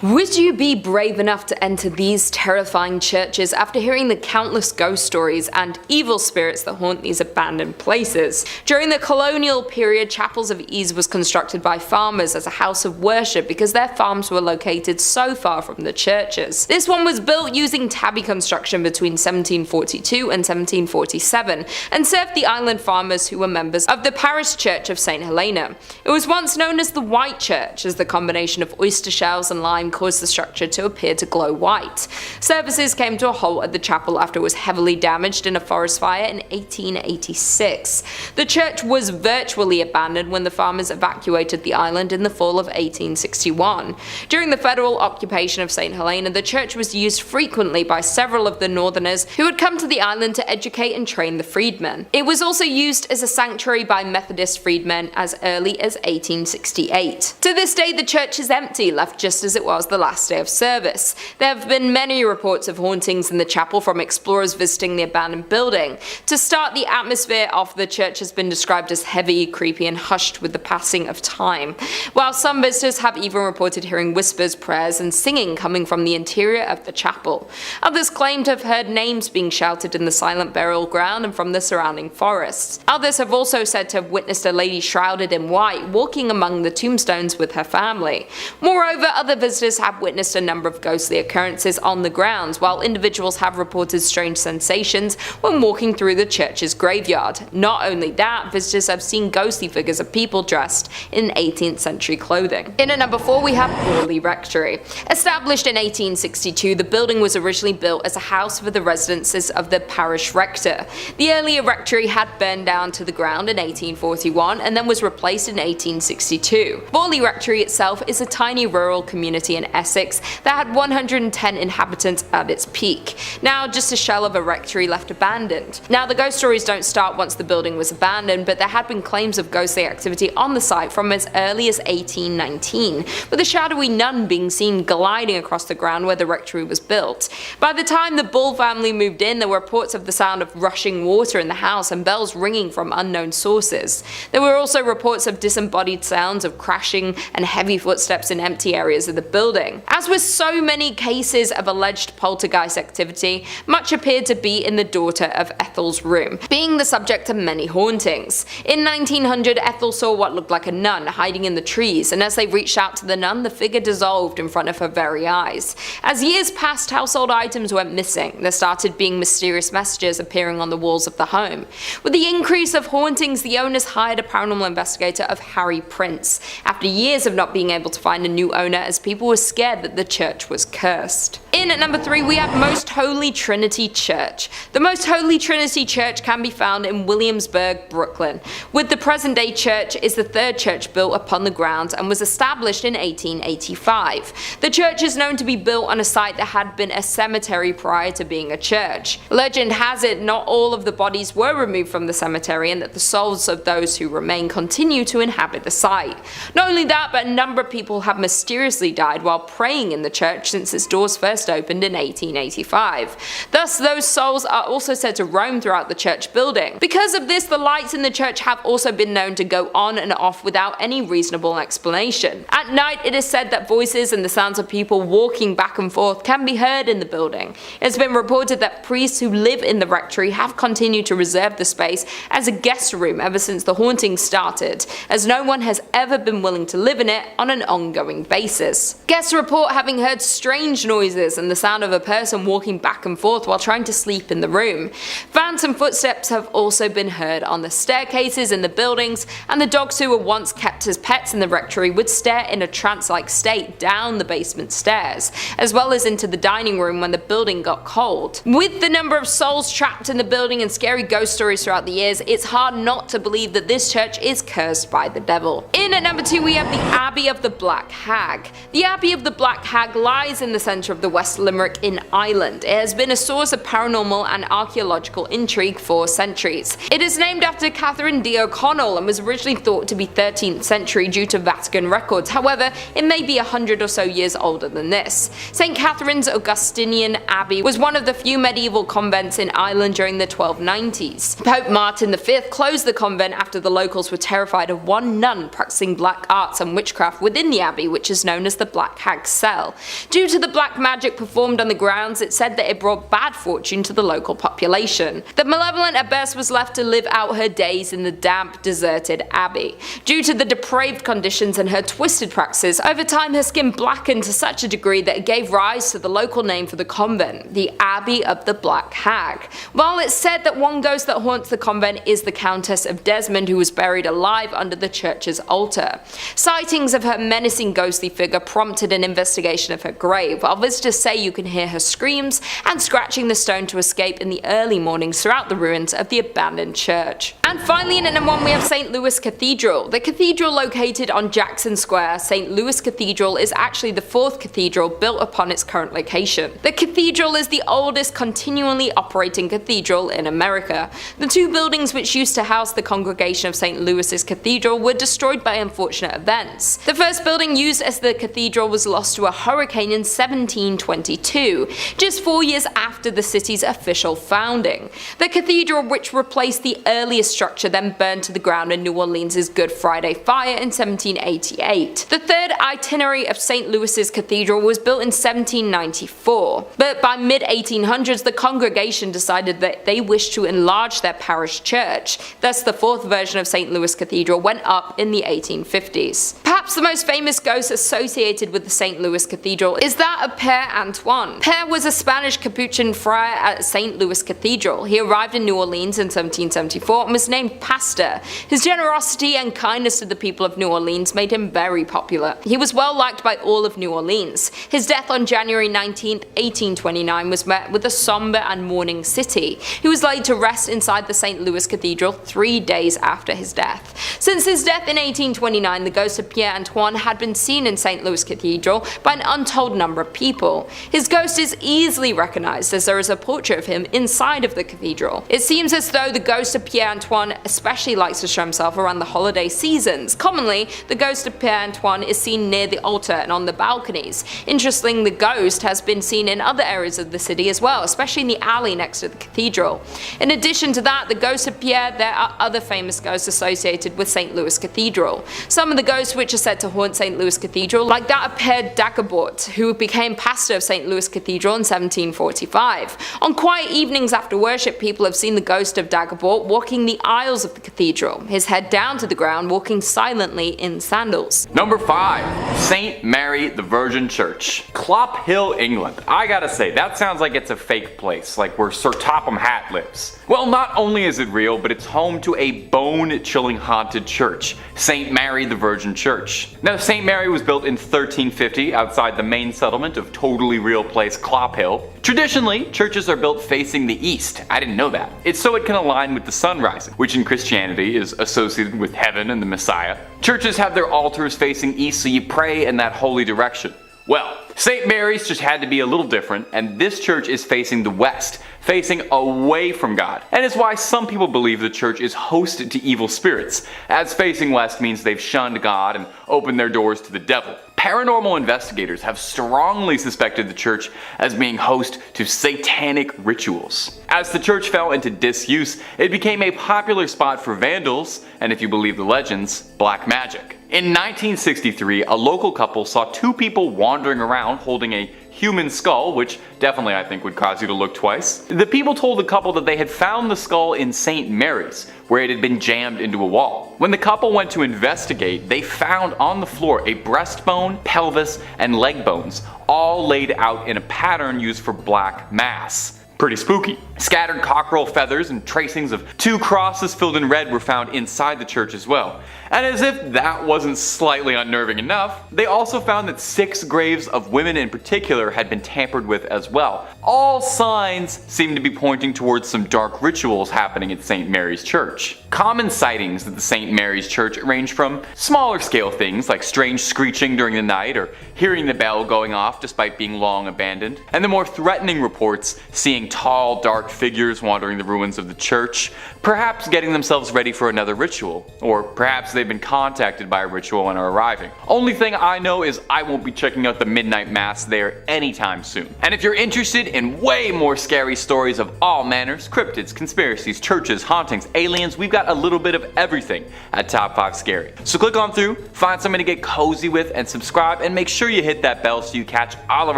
Would you be brave enough to enter these terrifying churches after hearing the countless ghost stories and evil spirits that haunt these abandoned places? During the colonial period, Chapels of Ease was constructed by farmers as a house of worship because their farms were located so far from the churches. This one was built using tabby construction between 1742 and 1747 and served the island farmers who were members of the parish church of St. Helena. It was once known as the White Church, as the combination of oyster shells and lime caused the structure to appear to glow white. Services came to a halt at the chapel after it was heavily damaged in a forest fire in 1886. The church was virtually abandoned when the farmers evacuated the island in the fall of 1861. During the federal occupation of St. Helena, the church was used frequently by several of the northerners who had come to the island to educate and train the freedmen. It was also used as a sanctuary by Methodist freedmen as early as 1868. To this day, the church is empty, left just as it was the last day of service. There have been many reports of hauntings in the chapel, from explorers visiting the abandoned building. To start, the atmosphere of the church has been described as heavy, creepy, and hushed with the passing of time, while some visitors have even reported hearing whispers, prayers, and singing coming from the interior of the chapel. Others claim to have heard names being shouted in the silent burial ground and from the surrounding forests. Others have also said to have witnessed a lady shrouded in white walking among the tombstones with her family. Moreover, other visitors have witnessed a number of ghostly occurrences on the grounds, while individuals have reported strange sensations when walking through the church's graveyard. Not only that, visitors have seen ghostly figures of people dressed in 18th century clothing. In at number 4, we have Borley Rectory. Established in 1862, the building was originally built as a house for the residences of the parish rector. The earlier rectory had burned down to the ground in 1841 and then was replaced in 1862. Borley Rectory itself is a tiny rural community in Essex that had 110 inhabitants at its peak. Now just a shell of a rectory left abandoned. Now the ghost stories don't start once the building was abandoned, but there had been claims of ghostly activity on the site from as early as 1819, with a shadowy nun being seen gliding across the ground where the rectory was built. By the time the Bull family moved in, there were reports of the sound of rushing water in the house and bells ringing from unknown sources. There were also reports of disembodied sounds of crashing and heavy footsteps in empty areas of the building. As with so many cases of alleged poltergeist activity, much appeared to be in the daughter of Ethel's room, being the subject of many hauntings. In 1900, Ethel saw what looked like a nun hiding in the trees, and as they reached out to the nun, the figure dissolved in front of her very eyes. As years passed, household items went missing. There started being mysterious messages appearing on the walls of the home. With the increase of hauntings, the owners hired a paranormal investigator of Harry Prince, after years of not being able to find a new owner as people were scared that the church was cursed. In at number 3, we have Most Holy Trinity Church. The Most Holy Trinity Church can be found in Williamsburg, Brooklyn. With the present-day church is the third church built upon the grounds and was established in 1885. The church is known to be built on a site that had been a cemetery prior to being a church. Legend has it not all of the bodies were removed from the cemetery, and that the souls of those who remain continue to inhabit the site. Not only that, but a number of people have mysteriously died while praying in the church since its doors first opened in 1885. Thus, those souls are also said to roam throughout the church building. Because of this, the lights in the church have also been known to go on and off without any reasonable explanation. At night, it is said that voices and the sounds of people walking back and forth can be heard in the building. It has been reported that priests who live in the rectory have continued to reserve the space as a guest room ever since the haunting started, as no one has ever been willing to live in it on an ongoing basis. Guests report having heard strange noises and the sound of a person walking back and forth while trying to sleep in the room. Phantom footsteps have also been heard on the staircases in the buildings, and the dogs who were once kept as pets in the rectory would stare in a trance-like state down the basement stairs, as well as into the dining room when the building got cold. With the number of souls trapped in the building and scary ghost stories throughout the years, it's hard not to believe that this church is cursed by the devil. In at number 2, we have the Abbey of the Black Hag. The Abbey of the Black Hag lies in the centre of the West Limerick in Ireland. It has been a source of paranormal and archaeological intrigue for centuries. It is named after Catherine D. O'Connell and was originally thought to be 13th century due to Vatican records. However, it may be 100 or so years older than this. St. Catherine's Augustinian Abbey was one of the few medieval convents in Ireland during the 1290s. Pope Martin V closed the convent after the locals were terrified of one nun practicing black arts and witchcraft within the abbey, which is known as the Black Black Hag's cell. Due to the black magic performed on the grounds, it said that it brought bad fortune to the local population. The malevolent abbess was left to live out her days in the damp, deserted abbey. Due to the depraved conditions and her twisted practices, over time her skin blackened to such a degree that it gave rise to the local name for the convent, the Abbey of the Black Hag. While it's said that one ghost that haunts the convent is the Countess of Desmond, who was buried alive under the church's altar. Sightings of her menacing ghostly figure prompted an investigation of her grave, while visitors say you can hear her screams and scratching the stone to escape in the early mornings throughout the ruins of the abandoned church. And finally, in at number 1 we have St. Louis Cathedral. The cathedral located on Jackson Square, St. Louis Cathedral is actually the 4th cathedral built upon its current location. The cathedral is the oldest continually operating cathedral in America. The 2 buildings which used to house the congregation of St. Louis's cathedral were destroyed by unfortunate events. The first building used as the cathedral was lost to a hurricane in 1722, just 4 years after the city's official founding. The cathedral, which replaced the earliest structure, then burned to the ground in New Orleans' Good Friday fire in 1788. The 3rd itinerary of St. Louis's cathedral was built in 1794, but by mid-1800s the congregation decided that they wished to enlarge their parish church. Thus the 4th version of St. Louis Cathedral went up in the 1850s. Perhaps the most famous ghost associated with the St. Louis Cathedral is that of Père Antoine. Père was a Spanish Capuchin friar at St. Louis Cathedral. He arrived in New Orleans in 1774 and was named pastor. His generosity and kindness to the people of New Orleans made him very popular. He was well liked by all of New Orleans. His death on January 19, 1829 was met with a somber and mourning city. He was laid to rest inside the St. Louis Cathedral 3 days after his death. Since his death in 1829, the ghost of Père Antoine had been seen in St. Louis Cathedral by an untold number of people. His ghost is easily recognized as there is a portrait of him inside of the cathedral. It seems as though the ghost of Père Antoine especially likes to show himself around the holiday seasons. Commonly, the ghost of Père Antoine is seen near the altar and on the balconies. Interestingly, the ghost has been seen in other areas of the city as well, especially in the alley next to the cathedral. In addition to that, the ghost of Pierre, there are other famous ghosts associated with St. Louis Cathedral. Some of the ghosts which are said to haunt St. Louis Cathedral, like that of Père Dagobert, who became pastor of St. Louis Cathedral in 1745. On quiet evenings after worship, people have seen the ghost of Dagobert walking the aisles of the cathedral, his head down to the ground, walking silently in sandals. Number 5. St. Mary the Virgin Church. Columbkille, England. I gotta say, that sounds like it's a fake place, like where Sir Topham Hatt lives. Well, not only is it real, but it's home to a bone-chilling haunted church, St. Mary the Virgin Church. Now, St. Mary was built in 1350 outside the main settlement of totally real place Columbkille. Traditionally, churches are built facing the east. I didn't know that. It's so it can align with the sun rising, which in Christianity is associated with heaven and the Messiah. Churches have their altars facing east so you pray in that holy direction. Well, St. Mary's just had to be a little different, and this church is facing the west, facing away from God. And it's why some people believe the church is hosted to evil spirits, as facing west means they've shunned God and opened their doors to the devil. Paranormal investigators have strongly suspected the church as being host to satanic rituals. As the church fell into disuse, it became a popular spot for vandals, and if you believe the legends, black magic. In 1963, a local couple saw 2 people wandering around holding a human skull, which definitely I think would cause you to look twice. The people told the couple that they had found the skull in St. Mary's, where it had been jammed into a wall. When the couple went to investigate, they found on the floor a breastbone, pelvis, and leg bones, all laid out in a pattern used for black mass. Pretty spooky. Scattered cockerel feathers and tracings of 2 crosses filled in red were found inside the church as well. And as if that wasn't slightly unnerving enough, they also found that 6 graves of women in particular had been tampered with as well. All signs seem to be pointing towards some dark rituals happening at St. Mary's Church. Common sightings at the St. Mary's Church range from smaller scale things like strange screeching during the night or hearing the bell going off despite being long abandoned, and the more threatening reports seeing seeing tall, dark figures wandering the ruins of the church, perhaps getting themselves ready for another ritual, or perhaps they've been contacted by a ritual and are arriving. Only thing I know is I won't be checking out the midnight mass there anytime soon. And if you're interested in way more scary stories of all manners, cryptids, conspiracies, churches, hauntings, aliens, we've got a little bit of everything at Top 5 Scary. So click on through, find something to get cozy with, and subscribe, and make sure you hit that bell so you catch all of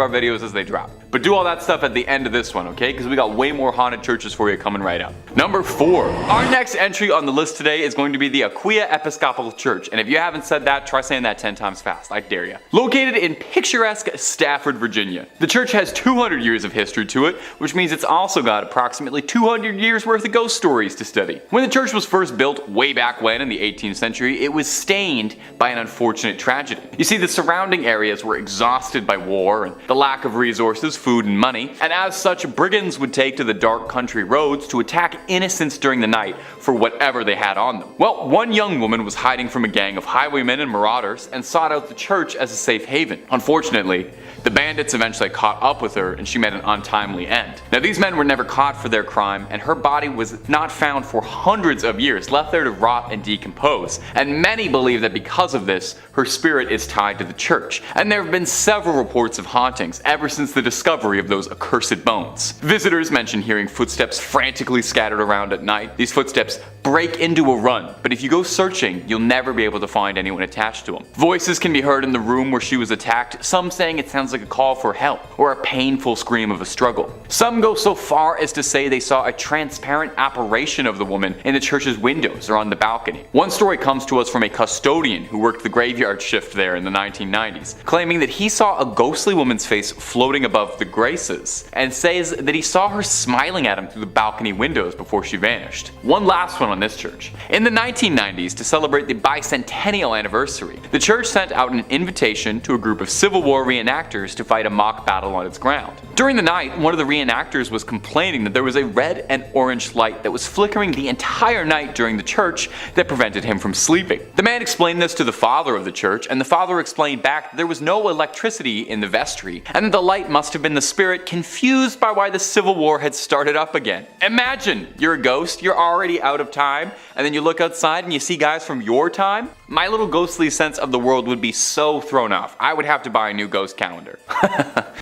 our videos as they drop. But do all that stuff at the end of this one, okay? Because we got way more haunted churches for you coming right up. Number 4. Our next entry on the list today is going to be the Aquia Episcopal Church. And if you haven't said that, try saying that 10 times fast. I dare you. Located in picturesque Stafford, Virginia. The church has 200 years of history to it, which means it's also got approximately 200 years worth of ghost stories to study. When the church was first built way back when in the 18th century, it was stained by an unfortunate tragedy. You see, the surrounding areas were exhausted by war and the lack of resources, food, and money, and as such, brigands would take to the dark country roads to attack innocents during the night for whatever they had on them. Well, one young woman was hiding from a gang of highwaymen and marauders and sought out the church as a safe haven. Unfortunately, the bandits eventually caught up with her and she met an untimely end. Now, these men were never caught for their crime, and her body was not found for hundreds of years, left there to rot and decompose. And many believe that because of this, her spirit is tied to the church. And there have been several reports of hauntings ever since the discovery of those accursed bones. Visitors mention hearing footsteps frantically scattered around at night. These footsteps break into a run, but if you go searching, you'll never be able to find anyone attached to them. Voices can be heard in the room where she was attacked, some saying it sounds like a call for help or a painful scream of a struggle. Some go so far as to say they saw a transparent apparition of the woman in the church's windows or on the balcony. One story comes to us from a custodian who worked the graveyard shift there in the 1990s, claiming that he saw a ghostly woman's face floating above the graces, and says that he saw her smiling at him through the balcony windows before she vanished. One last one on this church. In the 1990s, to celebrate the bicentennial anniversary, the church sent out an invitation to a group of Civil War reenactors to fight a mock battle on its ground. During the night, one of the reenactors was complaining that there was a red and orange light that was flickering the entire night during the church that prevented him from sleeping. The man explained this to the father of the church, and the father explained back that there was no electricity in the vestry, and that the light must have been the spirit confused by why the Civil War had started up again. Imagine, you're a ghost, you're already out of time, and then you look outside and you see guys from your time? My little ghostly sense of the world would be so thrown off. I would have to buy a new ghost calendar.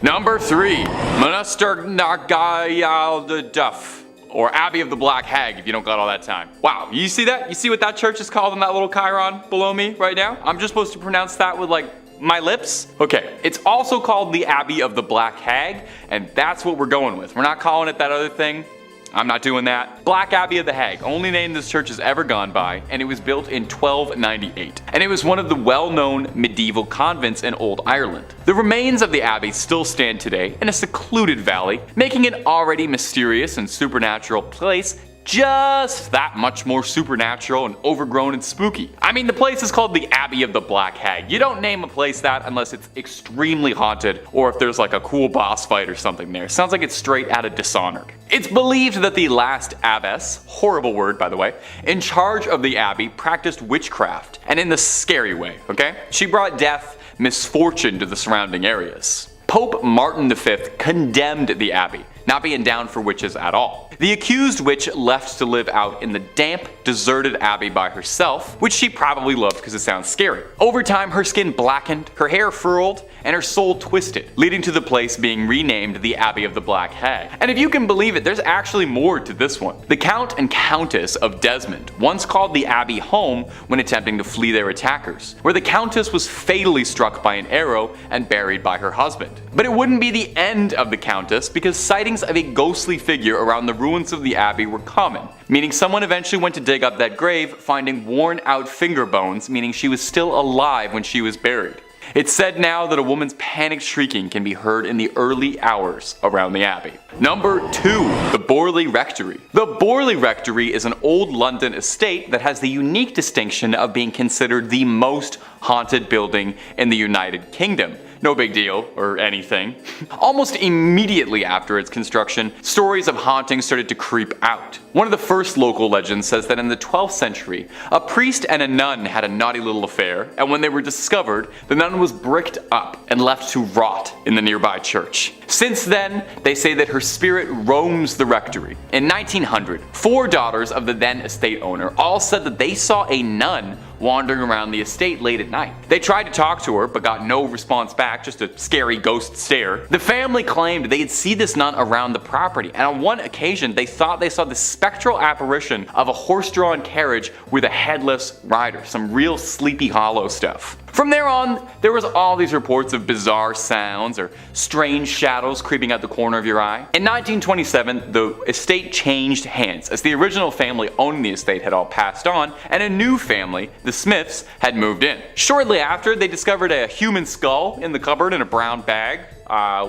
Number 3. Monaster Nagayal the Duff, or Abbey of the Black Hag if you don't got all that time. Wow, you see that? You see what that church is called in that little chyron below me right now? I'm just supposed to pronounce that with my lips? Okay, it's also called the Abbey of the Black Hag, and that's what we're going with. We're not calling it that other thing. I'm not doing that. Black Abbey of the Hag, only name this church has ever gone by, and it was built in 1298. And it was one of the well-known medieval convents in Old Ireland. The remains of the abbey still stand today in a secluded valley, making it already mysterious and supernatural place just that much more supernatural and overgrown and spooky. I mean, the place is called the Abbey of the Black Hag. You don't name a place that unless it's extremely haunted or if there's like a cool boss fight or something there. Sounds like it's straight out of Dishonored. It's believed that the last abbess, horrible word by the way, in charge of the abbey practiced witchcraft, and in the scary way, okay? She brought death, misfortune to the surrounding areas. Pope Martin V condemned the abbey, not being down for witches at all. The accused witch left to live out in the damp, deserted abbey by herself, which she probably loved because it sounds scary. Over time, her skin blackened, her hair furled, and her soul twisted, leading to the place being renamed the Abbey of the Black Hag. And if you can believe it, there's actually more to this one. The Count and Countess of Desmond once called the abbey home when attempting to flee their attackers, where the Countess was fatally struck by an arrow and buried by her husband. But it wouldn't be the end of the Countess, because sightings of a ghostly figure around the ruins of the abbey were common, meaning someone eventually went to dig up that grave, finding worn out finger bones, meaning she was still alive when she was buried. It's said now that a woman's panicked shrieking can be heard in the early hours around the abbey. Number 2. The Borley Rectory. The Borley Rectory is an old London estate that has the unique distinction of being considered the most haunted building in the United Kingdom, no big deal or anything. Almost immediately after its construction, stories of hauntings started to creep out. One of the first local legends says that in the 12th century, a priest and a nun had a naughty little affair, and when they were discovered, the nun was bricked up and left to rot in the nearby church. Since then, they say that her spirit roams the rectory. In 1900, 4 daughters of the then estate owner all said that they saw a nun wandering around the estate late at night. They tried to talk to her but got no response back, just a scary ghost stare. The family claimed they had seen this nun around the property, and on one occasion they thought they saw the spectral apparition of a horse-drawn carriage with a headless rider, some real Sleepy Hollow stuff. From there on, there was all these reports of bizarre sounds or strange shadows creeping out the corner of your eye. In 1927, the estate changed hands as the original family owning the estate had all passed on, and a new family, the Smiths, had moved in. Shortly after, they discovered a human skull in the cupboard in a brown bag.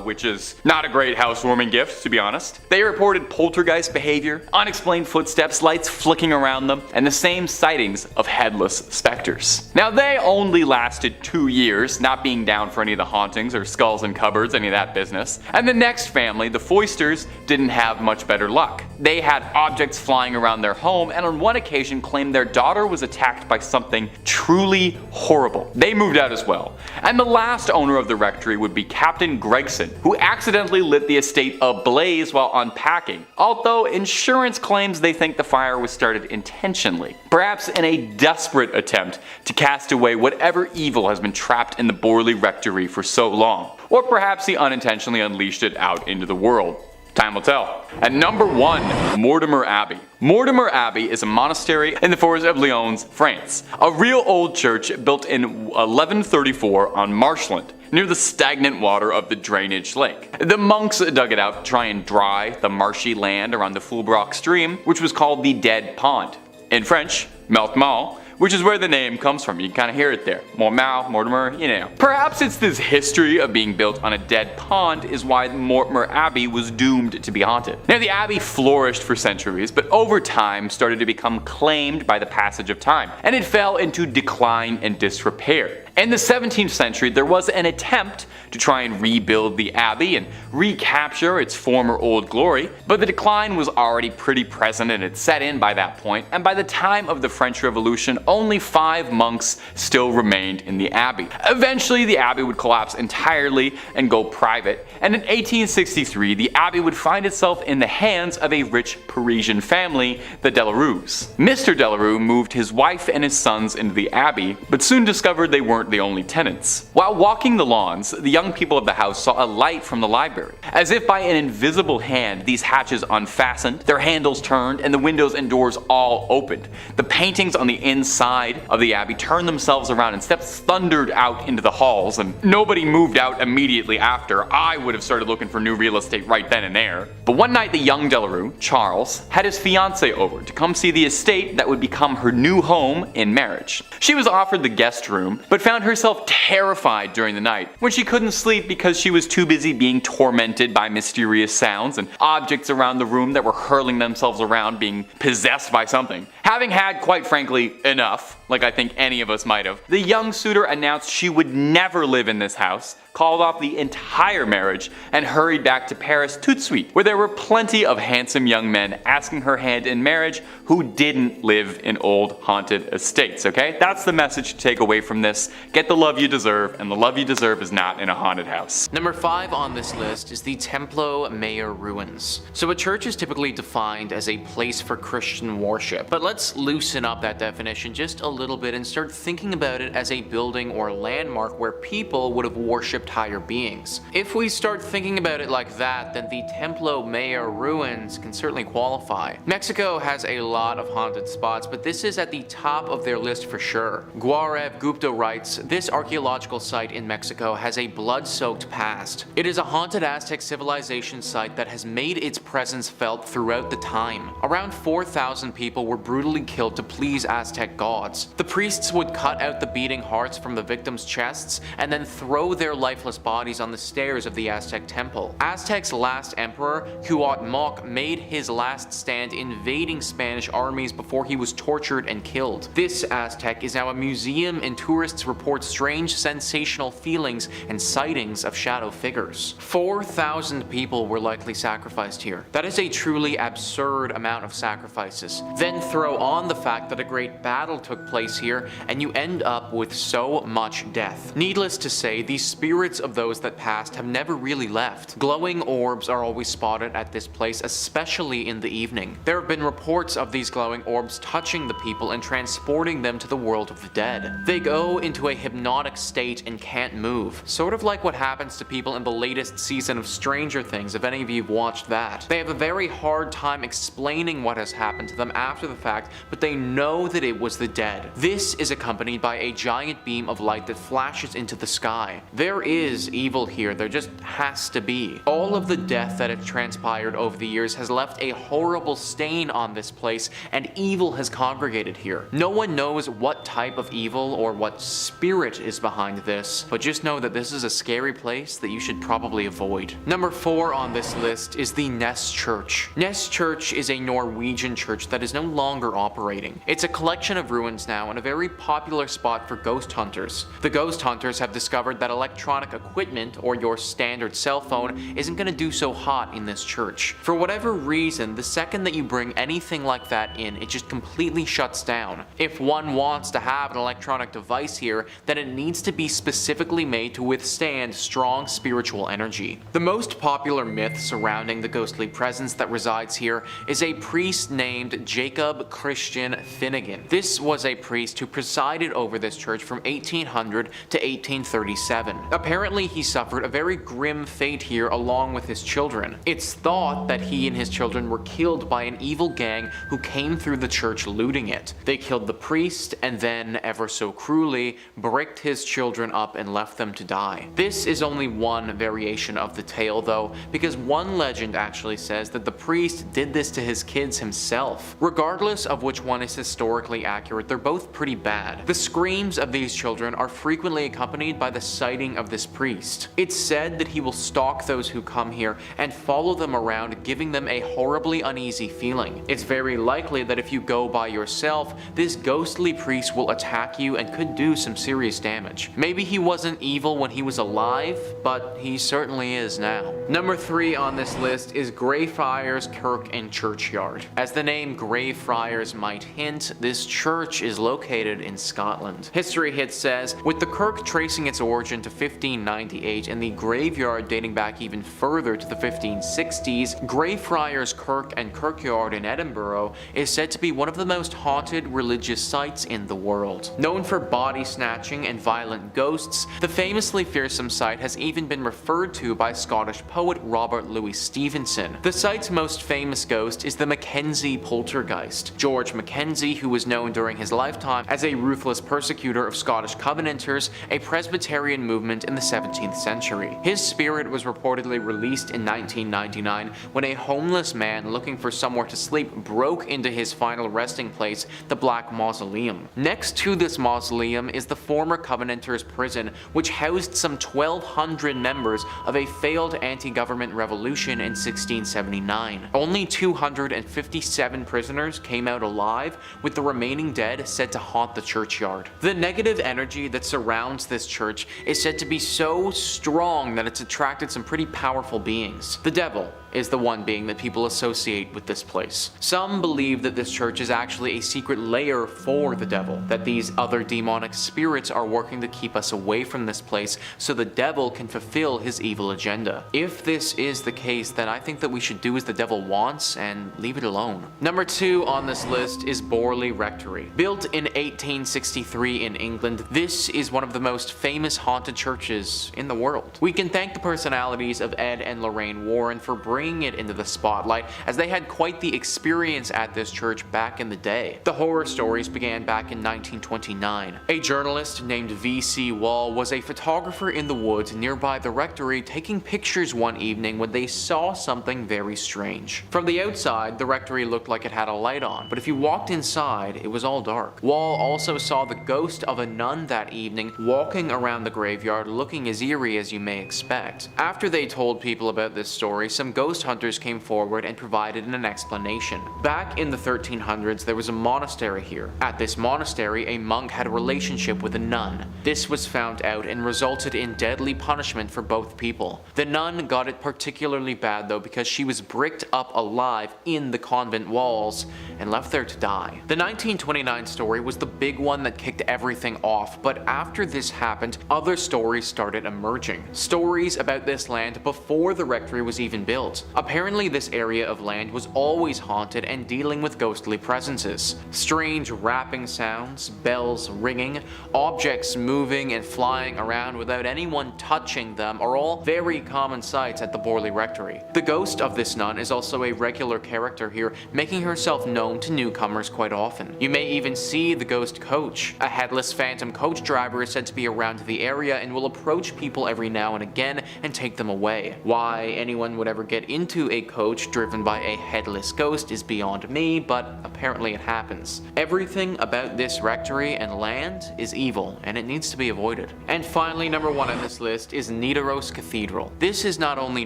Which is not a great housewarming gift, to be honest. They reported poltergeist behavior, unexplained footsteps, lights flicking around them, and the same sightings of headless specters. Now, they only lasted 2 years, not being down for any of the hauntings or skulls in cupboards, any of that business. And the next family, the Foysters, didn't have much better luck. They had objects flying around their home, and on one occasion claimed their daughter was attacked by something truly horrible. They moved out as well. And the last owner of the rectory would be Captain Gregson, who accidentally lit the estate ablaze while unpacking, although insurance claims they think the fire was started intentionally, perhaps in a desperate attempt to cast away whatever evil has been trapped in the Borley rectory for so long, or perhaps he unintentionally unleashed it out into the world. Time will tell. At number 1, Mortimer Abbey. Mortimer Abbey is a monastery in the forest of Lyons, France. A real old church built in 1134 on marshland, near the stagnant water of the drainage lake. The monks dug it out to try and dry the marshy land around the Fulbrock stream, which was called the Dead Pond. In French, Meltmal, which is where the name comes from. You can kind of hear it there. Mortimer, you know. Perhaps it's this history of being built on a dead pond is why Mortimer Abbey was doomed to be haunted. Now, the abbey flourished for centuries, but over time started to become claimed by the passage of time, and it fell into decline and disrepair. In the 17th century, there was an attempt to try and rebuild the abbey and recapture its former old glory, but the decline was already pretty present and had set in by that point, and by the time of the French Revolution, only 5 monks still remained in the abbey. Eventually, the abbey would collapse entirely and go private, and in 1863, the abbey would find itself in the hands of a rich Parisian family, the Delarues. Mr. Delarue moved his wife and his sons into the abbey, but soon discovered they weren't the only tenants. While walking the lawns, the young people of the house saw a light from the library. As if by an invisible hand, these hatches unfastened, their handles turned, and the windows and doors all opened. The paintings on the inside of the abbey turned themselves around and steps thundered out into the halls, and nobody moved out immediately after. I would have started looking for new real estate right then and there. But one night, the young Delarue, Charles, had his fiancée over to come see the estate that would become her new home in marriage. She was offered the guest room, but found herself terrified during the night when she couldn't sleep because she was too busy being tormented by mysterious sounds and objects around the room that were hurling themselves around, being possessed by something. Having had, quite frankly, enough, like I think any of us might have, the young suitor announced she would never live in this house, called off the entire marriage, and hurried back to Paris tout de suite, where there were plenty of handsome young men asking her hand in marriage who didn't live in old haunted estates, okay? That's the message to take away from this. Get the love you deserve, and the love you deserve is not in a haunted house. Number 5 on this list is the Templo Mayor ruins. So a church is typically defined as a place for Christian worship, but let's loosen up that definition just a little bit and start thinking about it as a building or landmark where people would have worshipped higher beings. If we start thinking about it like that, then the Templo Mayor ruins can certainly qualify. Mexico has a lot of haunted spots, but this is at the top of their list for sure. Gaurav Gupta writes, this archaeological site in Mexico has a blood-soaked past. It is a haunted Aztec civilization site that has made its presence felt throughout the time. Around 4,000 people were brutally killed to please Aztec gods. The priests would cut out the beating hearts from the victims' chests and then throw their life lifeless bodies on the stairs of the Aztec temple. Aztec's last emperor, Cuauhtémoc, made his last stand invading Spanish armies before he was tortured and killed. This Aztec is now a museum, and tourists report strange sensational feelings and sightings of shadow figures. 4,000 people were likely sacrificed here. That is a truly absurd amount of sacrifices. Then throw on the fact that a great battle took place here, and you end up with so much death. Needless to say, the spirits of those that passed have never really left. Glowing orbs are always spotted at this place, especially in the evening. There have been reports of these glowing orbs touching the people and transporting them to the world of the dead. They go into a hypnotic state and can't move, sort of like what happens to people in the latest season of Stranger Things, if any of you have watched that. They have a very hard time explaining what has happened to them after the fact, but they know that it was the dead. This is accompanied by a giant beam of light that flashes into the sky. There is evil here, there just has to be. All of the death that has transpired over the years has left a horrible stain on this place, and evil has congregated here. No one knows what type of evil or what spirit is behind this, but just know that this is a scary place that you should probably avoid. Number 4 on this list is the Ness Church. Ness Church is a Norwegian church that is no longer operating. It's a collection of ruins now and a very popular spot for ghost hunters. The ghost hunters have discovered that electronic equipment, or your standard cell phone, isn't going to do so hot in this church. For whatever reason, the second that you bring anything like that in, it just completely shuts down. If one wants to have an electronic device here, then it needs to be specifically made to withstand strong spiritual energy. The most popular myth surrounding the ghostly presence that resides here is a priest named Jacob Christian Finnegan. This was a priest who presided over this church from 1800 to 1837. Apparently, he suffered a very grim fate here along with his children. It's thought that he and his children were killed by an evil gang who came through the church looting it. They killed the priest and then, ever so cruelly, bricked his children up and left them to die. This is only one variation of the tale though, because one legend actually says that the priest did this to his kids himself. Regardless of which one is historically accurate, they're both pretty bad. The screams of these children are frequently accompanied by the sighting of this priest. It's said that he will stalk those who come here and follow them around, giving them a horribly uneasy feeling. It's very likely that if you go by yourself, this ghostly priest will attack you and could do some serious damage. Maybe he wasn't evil when he was alive, but he certainly is now. Number 3 on this list is Greyfriars Kirk and Churchyard. As the name Greyfriars might hint, this church is located in Scotland. History Hit says, with the kirk tracing its origin to 1598 and the graveyard dating back even further to the 1560s, Greyfriars Kirk and Kirkyard in Edinburgh is said to be one of the most haunted religious sites in the world. Known for body snatching and violent ghosts, the famously fearsome site has even been referred to by Scottish poet Robert Louis Stevenson. The site's most famous ghost is the Mackenzie poltergeist. George Mackenzie, who was known during his lifetime as a ruthless persecutor of Scottish Covenanters, a Presbyterian movement in the 17th century. His spirit was reportedly released in 1999 when a homeless man looking for somewhere to sleep broke into his final resting place, the Black Mausoleum. Next to this mausoleum is the former Covenanters prison, which housed some 1,200 members of a failed anti-government revolution in 1679. Only 257 prisoners came out alive, with the remaining dead said to haunt the churchyard. The negative energy that surrounds this church is said to be so strong that it's attracted some pretty powerful beings. The devil is the one being that people associate with this place. Some believe that this church is actually a secret lair for the devil, that these other demonic spirits are working to keep us away from this place so the devil can fulfill his evil agenda. If this is the case, then I think that we should do as the devil wants and leave it alone. Number 2 on this list is Borley Rectory. Built in 1863 in England, this is one of the most famous haunted churches in the world. We can thank the personalities of Ed and Lorraine Warren for bringing it into the spotlight, as they had quite the experience at this church back in the day. The horror stories began back in 1929. A journalist named V.C. Wall was a photographer in the woods nearby the rectory taking pictures one evening when they saw something very strange. From the outside, the rectory looked like it had a light on, but if you walked inside, it was all dark. Wall also saw the ghost of a nun that evening walking around the graveyard looking as eerie as you may expect. After they told people about this story, some ghost hunters came forward and provided an explanation. Back in the 1300s, there was a monastery here. At this monastery, a monk had a relationship with a nun. This was found out and resulted in deadly punishment for both people. The nun got it particularly bad though because she was bricked up alive in the convent walls and left there to die. The 1929 story was the big one that kicked everything off, but after this happened, other stories started emerging. Stories about this land before the rectory was even built. Apparently this area of land was always haunted and dealing with ghostly presences. Strange rapping sounds, bells ringing, objects moving and flying around without anyone touching them are all very common sights at the Borley rectory. The ghost of this nun is also a regular character here, making herself known to newcomers quite often. You may even see the ghost coach. A headless phantom coach driver is said to be around the area and will approach people every now and again and take them away. Why anyone would ever get into a coach driven by a headless ghost is beyond me, but apparently it happens. Everything about this rectory and land is evil, and it needs to be avoided. And finally, number 1 on this list is Nidaros Cathedral. This is not only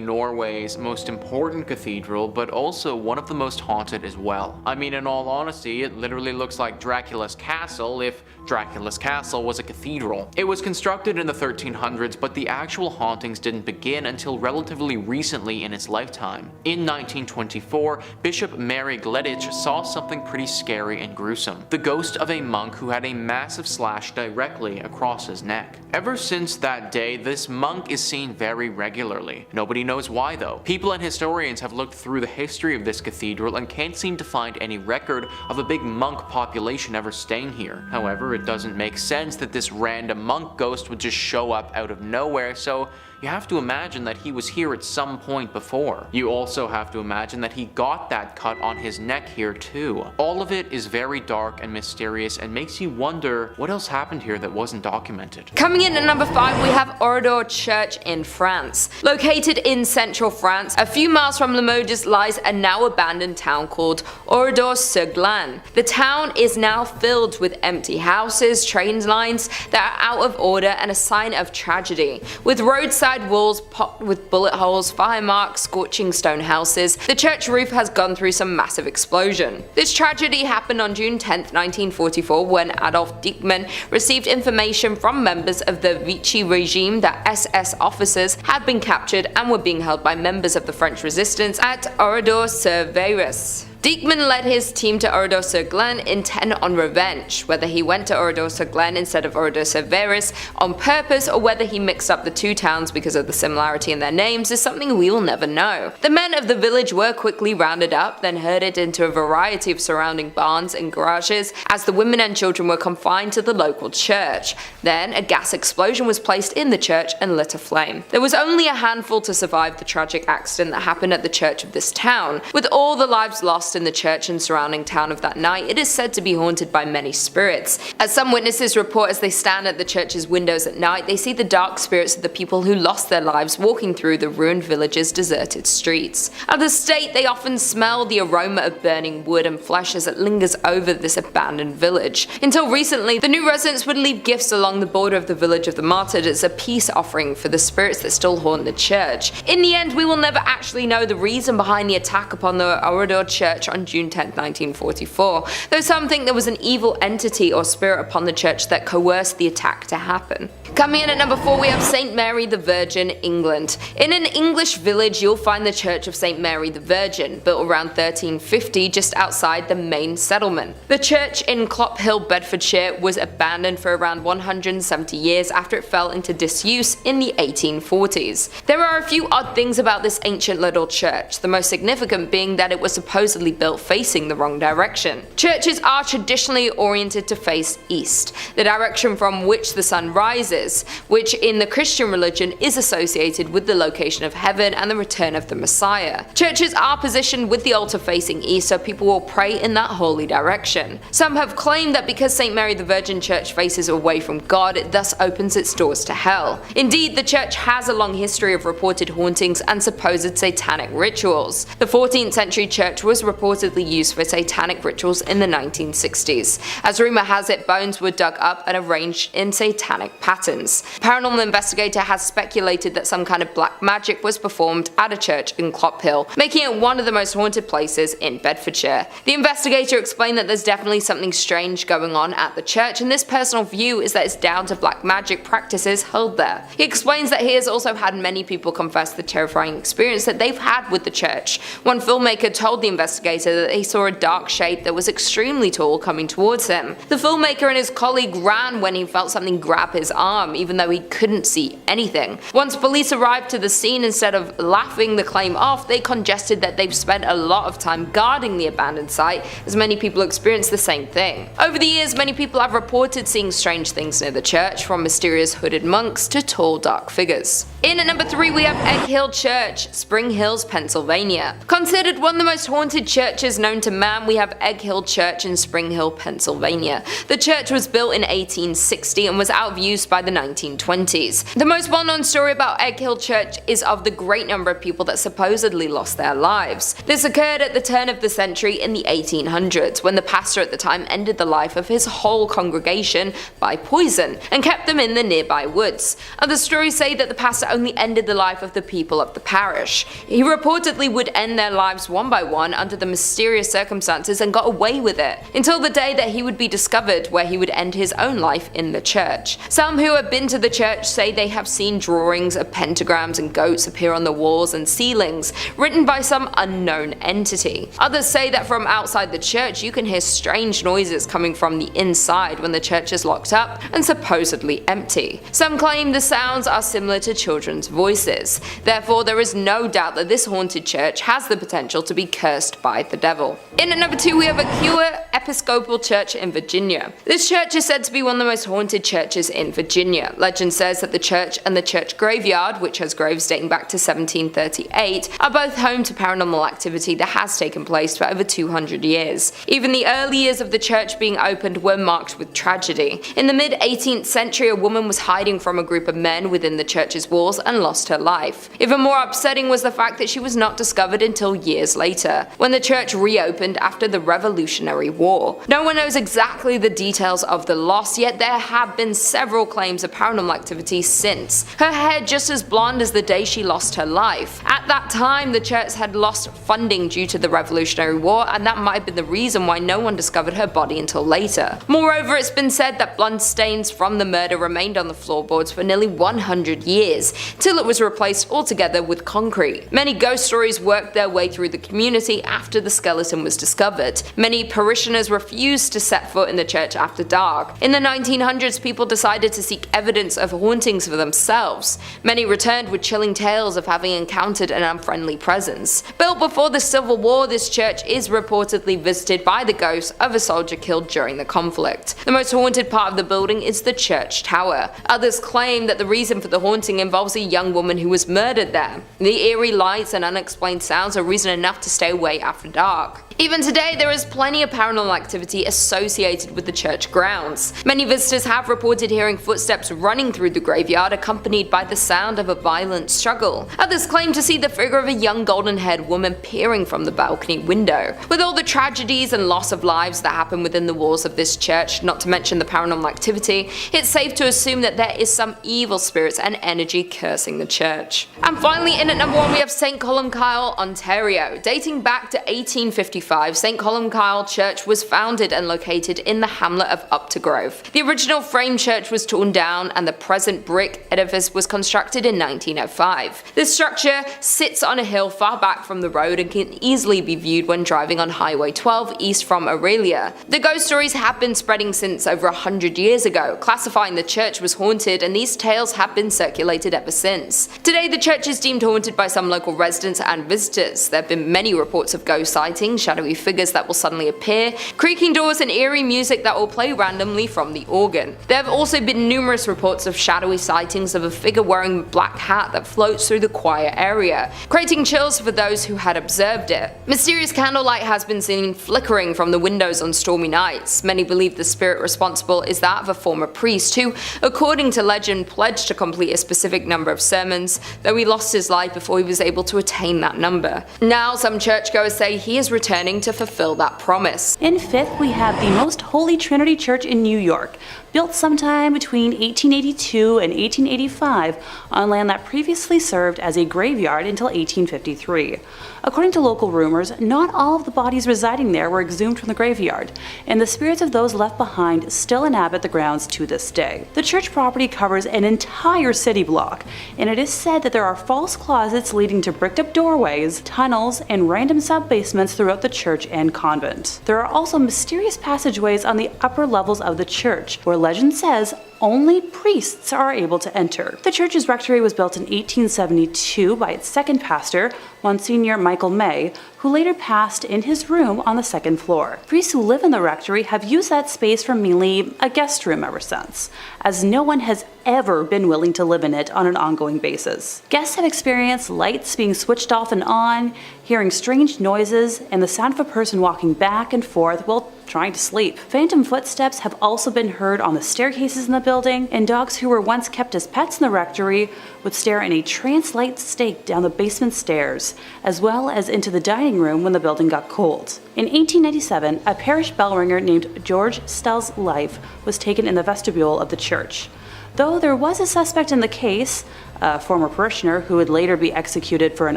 Norway's most important cathedral, but also one of the most haunted as well. I mean, in all honesty, it literally looks like Dracula's castle if Dracula's castle was a cathedral. It was constructed in the 1300s, but the actual hauntings didn't begin until relatively recently in its lifetime. In 1924, Bishop Mary Gleditch saw something pretty scary and gruesome. The ghost of a monk who had a massive slash directly across his neck. Ever since that day, this monk is seen very regularly. Nobody knows why though. People and historians have looked through the history of this cathedral and can't seem to find any record of a big monk population ever staying here. However, it doesn't make sense that this random monk ghost would just show up out of nowhere, so you have to imagine that he was here at some point before. You also have to imagine that he got that cut on his neck here too. All of it is very dark and mysterious and makes you wonder what else happened here that wasn't documented. Coming in at number 5, we have Oradour Church in France. Located in central France, a few miles from Limoges lies a now abandoned town called Oradour-sur-Glane. The town is now filled with empty houses, train lines that are out of order, and a sign of tragedy. With roadside walls pocked with bullet holes, fire marks, scorching stone houses, the church roof has gone through some massive explosion. This tragedy happened on June 10, 1944, when Adolf Dieckmann received information from members of the Vichy regime that SS officers had been captured and were being held by members of the French resistance at Oradour-sur-Vaires. Dieckmann led his team to Oradour-sur-Glane intent on revenge. Whether he went to Oradour-sur-Glane instead of Oradour-sur-Vaires on purpose or whether he mixed up the two towns because of the similarity in their names is something we will never know. The men of the village were quickly rounded up, then herded into a variety of surrounding barns and garages as the women and children were confined to the local church. Then a gas explosion was placed in the church and lit aflame. There was only a handful to survive the tragic accident that happened at the church of this town. With all the lives lost in the church and surrounding town of that night, it is said to be haunted by many spirits. As some witnesses report, as they stand at the church's windows at night, they see the dark spirits of the people who lost their lives walking through the ruined village's deserted streets. At the stake, they often smell the aroma of burning wood and flesh as it lingers over this abandoned village. Until recently, the new residents would leave gifts along the border of the village of the martyred as a peace offering for the spirits that still haunt the church. In the end, we will never actually know the reason behind the attack upon the Oradour church on June 10, 1944, though some think there was an evil entity or spirit upon the church that coerced the attack to happen. Coming in at number 4, we have St. Mary the Virgin, England. In an English village, you'll find the Church of St. Mary the Virgin, built around 1350 just outside the main settlement. The church in Columbkille, Bedfordshire, was abandoned for around 170 years after it fell into disuse in the 1840s. There are a few odd things about this ancient little church, the most significant being that it was supposedly built facing the wrong direction. Churches are traditionally oriented to face east, the direction from which the sun rises, which in the Christian religion is associated with the location of heaven and the return of the Messiah. Churches are positioned with the altar facing east, so people will pray in that holy direction. Some have claimed that because St. Mary the Virgin Church faces away from God, it thus opens its doors to hell. Indeed, the church has a long history of reported hauntings and supposed satanic rituals. The 14th century church was reported reportedly used for satanic rituals in the 1960s. As rumor has it, bones were dug up and arranged in satanic patterns. A paranormal investigator has speculated that some kind of black magic was performed at a church in Columbkille, making it one of the most haunted places in Bedfordshire. The investigator explained that there's definitely something strange going on at the church, and this personal view is that it's down to black magic practices held there. He explains that he has also had many people confess the terrifying experience that they've had with the church. One filmmaker told the investigator that he saw a dark shape that was extremely tall coming towards him. The filmmaker and his colleague ran when he felt something grab his arm, even though he couldn't see anything. Once police arrived to the scene, instead of laughing the claim off, they congested that they've spent a lot of time guarding the abandoned site, as many people experienced the same thing. Over the years, many people have reported seeing strange things near the church, from mysterious hooded monks to tall dark figures. In at number 3 we have Egg Hill Church, Spring Hills, Pennsylvania. Considered one of the most haunted churches known to man, we have Egg Hill Church in Spring Hill, Pennsylvania. The church was built in 1860 and was out of use by the 1920s. The most well-known story about Egg Hill Church is of the great number of people that supposedly lost their lives. This occurred at the turn of the century in the 1800s, when the pastor at the time ended the life of his whole congregation by poison and kept them in the nearby woods. Other stories say that the pastor only ended the life of the people of the parish. He reportedly would end their lives one by one under the mysterious circumstances and got away with it, until the day that he would be discovered, where he would end his own life in the church. Some who have been to the church say they have seen drawings of pentagrams and goats appear on the walls and ceilings, written by some unknown entity. Others say that from outside the church you can hear strange noises coming from the inside when the church is locked up and supposedly empty. Some claim the sounds are similar to children's voices. Therefore, there is no doubt that this haunted church has the potential to be cursed by the devil. In at number 2 we have Aquia Episcopal Church in Virginia. This church is said to be one of the most haunted churches in Virginia. Legend says that the church and the church graveyard, which has graves dating back to 1738, are both home to paranormal activity that has taken place for over 200 years. Even the early years of the church being opened were marked with tragedy. In the mid-18th century, a woman was hiding from a group of men within the church's walls and lost her life. Even more upsetting was the fact that she was not discovered until years later, when the church reopened after the Revolutionary War. No one knows exactly the details of the loss, yet there have been several claims of paranormal activity since. Her hair just as blonde as the day she lost her life. At that time, the church had lost funding due to the Revolutionary War, and that might have been the reason why no one discovered her body until later. Moreover, it's been said that blood stains from the murder remained on the floorboards for nearly 100 years, till it was replaced altogether with concrete. Many ghost stories worked their way through the community after the skeleton was discovered. Many parishioners refused to set foot in the church after dark. In the 1900s, people decided to seek evidence of hauntings for themselves. Many returned with chilling tales of having encountered an unfriendly presence. Built before the Civil War, this church is reportedly visited by the ghost of a soldier killed during the conflict. The most haunted part of the building is the church tower. Others claim that the reason for the haunting involves a young woman who was murdered there. The eerie lights and unexplained sounds are reason enough to stay away after dark. Even today, there is plenty of paranormal activity associated with the church grounds. Many visitors have reported hearing footsteps running through the graveyard, accompanied by the sound of a violent struggle. Others claim to see the figure of a young golden-haired woman peering from the balcony window. With all the tragedies and loss of lives that happen within the walls of this church, not to mention the paranormal activity, it's safe to assume that there is some evil spirits and energy cursing the church. And finally, in at number 1 we have St. Columbkille, Ontario. Dating back to 1855, St. Columbkille Church was founded and located in the hamlet of Uptergrove. The original frame church was torn down and the present brick edifice was constructed in 1905. This structure sits on a hill far back from the road and can easily be viewed when driving on Highway 12 east from Aurelia. The ghost stories have been spreading since over 100 years ago, classifying the church was haunted, and these tales have been circulated ever since. Today, the church is deemed haunted by some local residents and visitors. There have been many reports of ghost sightings, shadowy figures that will suddenly appear, creaking doors, and eerie music that will play randomly from the organ. There have also been numerous reports of shadowy sightings of a figure wearing a black hat that floats through the choir area, creating chills for those who had observed it. Mysterious candlelight has been seen flickering from the windows on stormy nights. Many believe the spirit responsible is that of a former priest who, according to legend, pledged to complete a specific number of sermons, though he lost his life before he was able to attain that number. Now, some churchgoers say he has returned returning to fulfill that promise. In fifth, we have the Most Holy Trinity Church in New York, built sometime between 1882 and 1885 on land that previously served as a graveyard until 1853. According to local rumors, not all of the bodies residing there were exhumed from the graveyard, and the spirits of those left behind still inhabit the grounds to this day. The church property covers an entire city block, and it is said that there are false closets leading to bricked-up doorways, tunnels, and random sub-basements throughout the church and convent. There are also mysterious passageways on the upper levels of the church, where legend says only priests are able to enter. The church's rectory was built in 1872 by its second pastor, Monsignor Michael May, who later passed in his room on the second floor. Priests who live in the rectory have used that space for mainly a guest room ever since, as no one has ever been willing to live in it on an ongoing basis. Guests have experienced lights being switched off and on, hearing strange noises, and the sound of a person walking back and forth while trying to sleep. Phantom footsteps have also been heard on the staircases in the building, and dogs who were once kept as pets in the rectory would stare in a trance-like state down the basement stairs, as well as into the dining room when the building got cold. In 1897, a parish bell ringer named George Stell's life was taken in the vestibule of the church. Though there was a suspect in the case, a former parishioner who would later be executed for an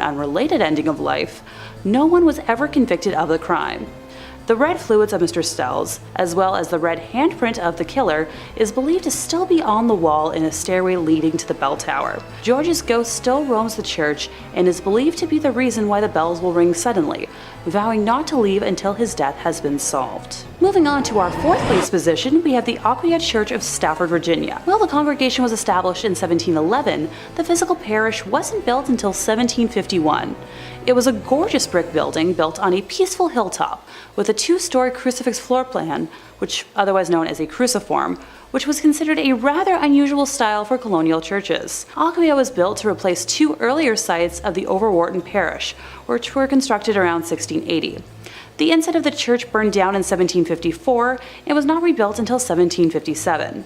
unrelated ending of life, no one was ever convicted of the crime. The red fluids of Mr. Stell's, as well as the red handprint of the killer, is believed to still be on the wall in a stairway leading to the bell tower. George's ghost still roams the church and is believed to be the reason why the bells will ring suddenly, vowing not to leave until his death has been solved. Moving on to our fourth place position, we have the Aquia Church of Stafford, Virginia. While the congregation was established in 1711, the physical parish wasn't built until 1751. It was a gorgeous brick building built on a peaceful hilltop with a two-story crucifix floor plan, which otherwise known as a cruciform, which was considered a rather unusual style for colonial churches. Aquia was built to replace two earlier sites of the Overwharton parish, which were constructed around 1680. The inside of the church burned down in 1754 and was not rebuilt until 1757.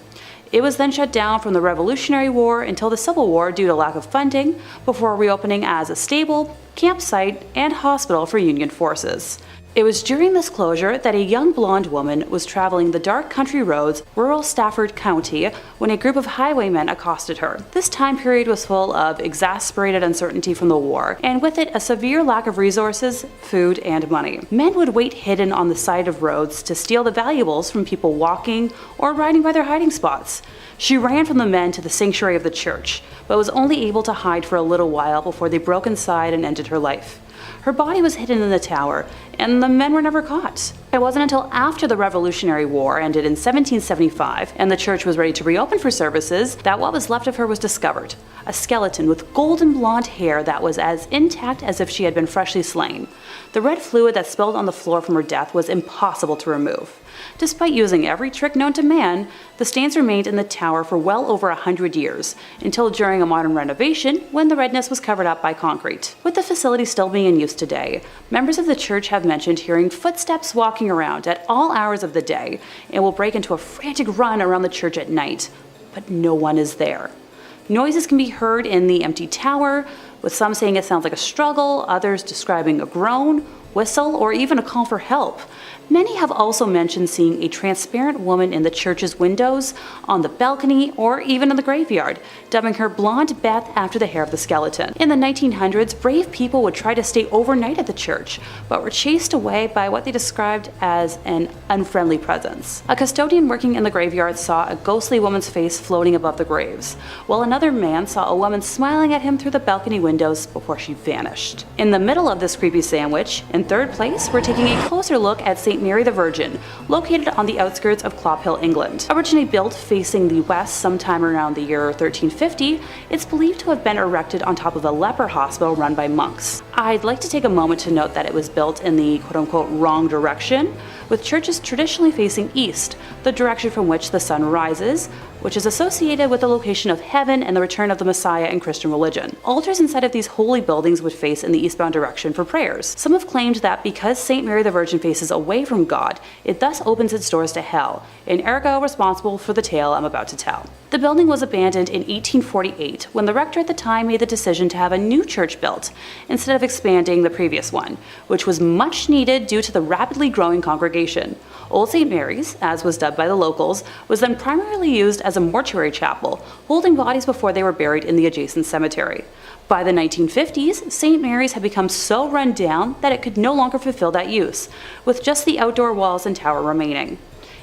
It was then shut down from the Revolutionary War until the Civil War due to lack of funding, before reopening as a stable, campsite, and hospital for Union forces. It was during this closure that a young blonde woman was traveling the dark country roads, rural Stafford County, when a group of highwaymen accosted her. This time period was full of exasperated uncertainty from the war, and with it a severe lack of resources, food, and money. Men would wait hidden on the side of roads to steal the valuables from people walking or riding by their hiding spots. She ran from the men to the sanctuary of the church, but was only able to hide for a little while before they broke inside and ended her life. Her body was hidden in the tower, and the men were never caught. It wasn't until after the Revolutionary War ended in 1775 and the church was ready to reopen for services that what was left of her was discovered. A skeleton with golden blonde hair that was as intact as if she had been freshly slain. The red fluid that spilled on the floor from her death was impossible to remove. Despite using every trick known to man, the stains remained in the tower for well over 100 years, until during a modern renovation when the redness was covered up by concrete. With the facility still being in use today, members of the church have mentioned hearing footsteps walking around at all hours of the day and will break into a frantic run around the church at night, but no one is there. Noises can be heard in the empty tower, with some saying it sounds like a struggle, others describing a groan, whistle, or even a call for help. Many have also mentioned seeing a transparent woman in the church's windows, on the balcony, or even in the graveyard, dubbing her Blonde Beth after the hair of the skeleton. In the 1900s, brave people would try to stay overnight at the church, but were chased away by what they described as an unfriendly presence. A custodian working in the graveyard saw a ghostly woman's face floating above the graves, while another man saw a woman smiling at him through the balcony windows before she vanished. In the middle of this creepy sandwich, in third place, we're taking a closer look at St. Mary the Virgin, located on the outskirts of Columbkille, England. Originally built facing the west sometime around the year 1350, it's believed to have been erected on top of a leper hospital run by monks. I'd like to take a moment to note that it was built in the quote-unquote wrong direction, with churches traditionally facing east, the direction from which the sun rises, which is associated with the location of heaven and the return of the Messiah in Christian religion. Altars inside of these holy buildings would face in the eastbound direction for prayers. Some have claimed that because St. Mary the Virgin faces away from God, it thus opens its doors to hell, and ergo responsible for the tale I'm about to tell. The building was abandoned in 1848 when the rector at the time made the decision to have a new church built instead of expanding the previous one, which was much needed due to the rapidly growing congregation. Old St. Mary's, as was dubbed by the locals, was then primarily used as a mortuary chapel, holding bodies before they were buried in the adjacent cemetery. By the 1950s, St. Mary's had become so run down that it could no longer fulfill that use, with just the outdoor walls and tower remaining.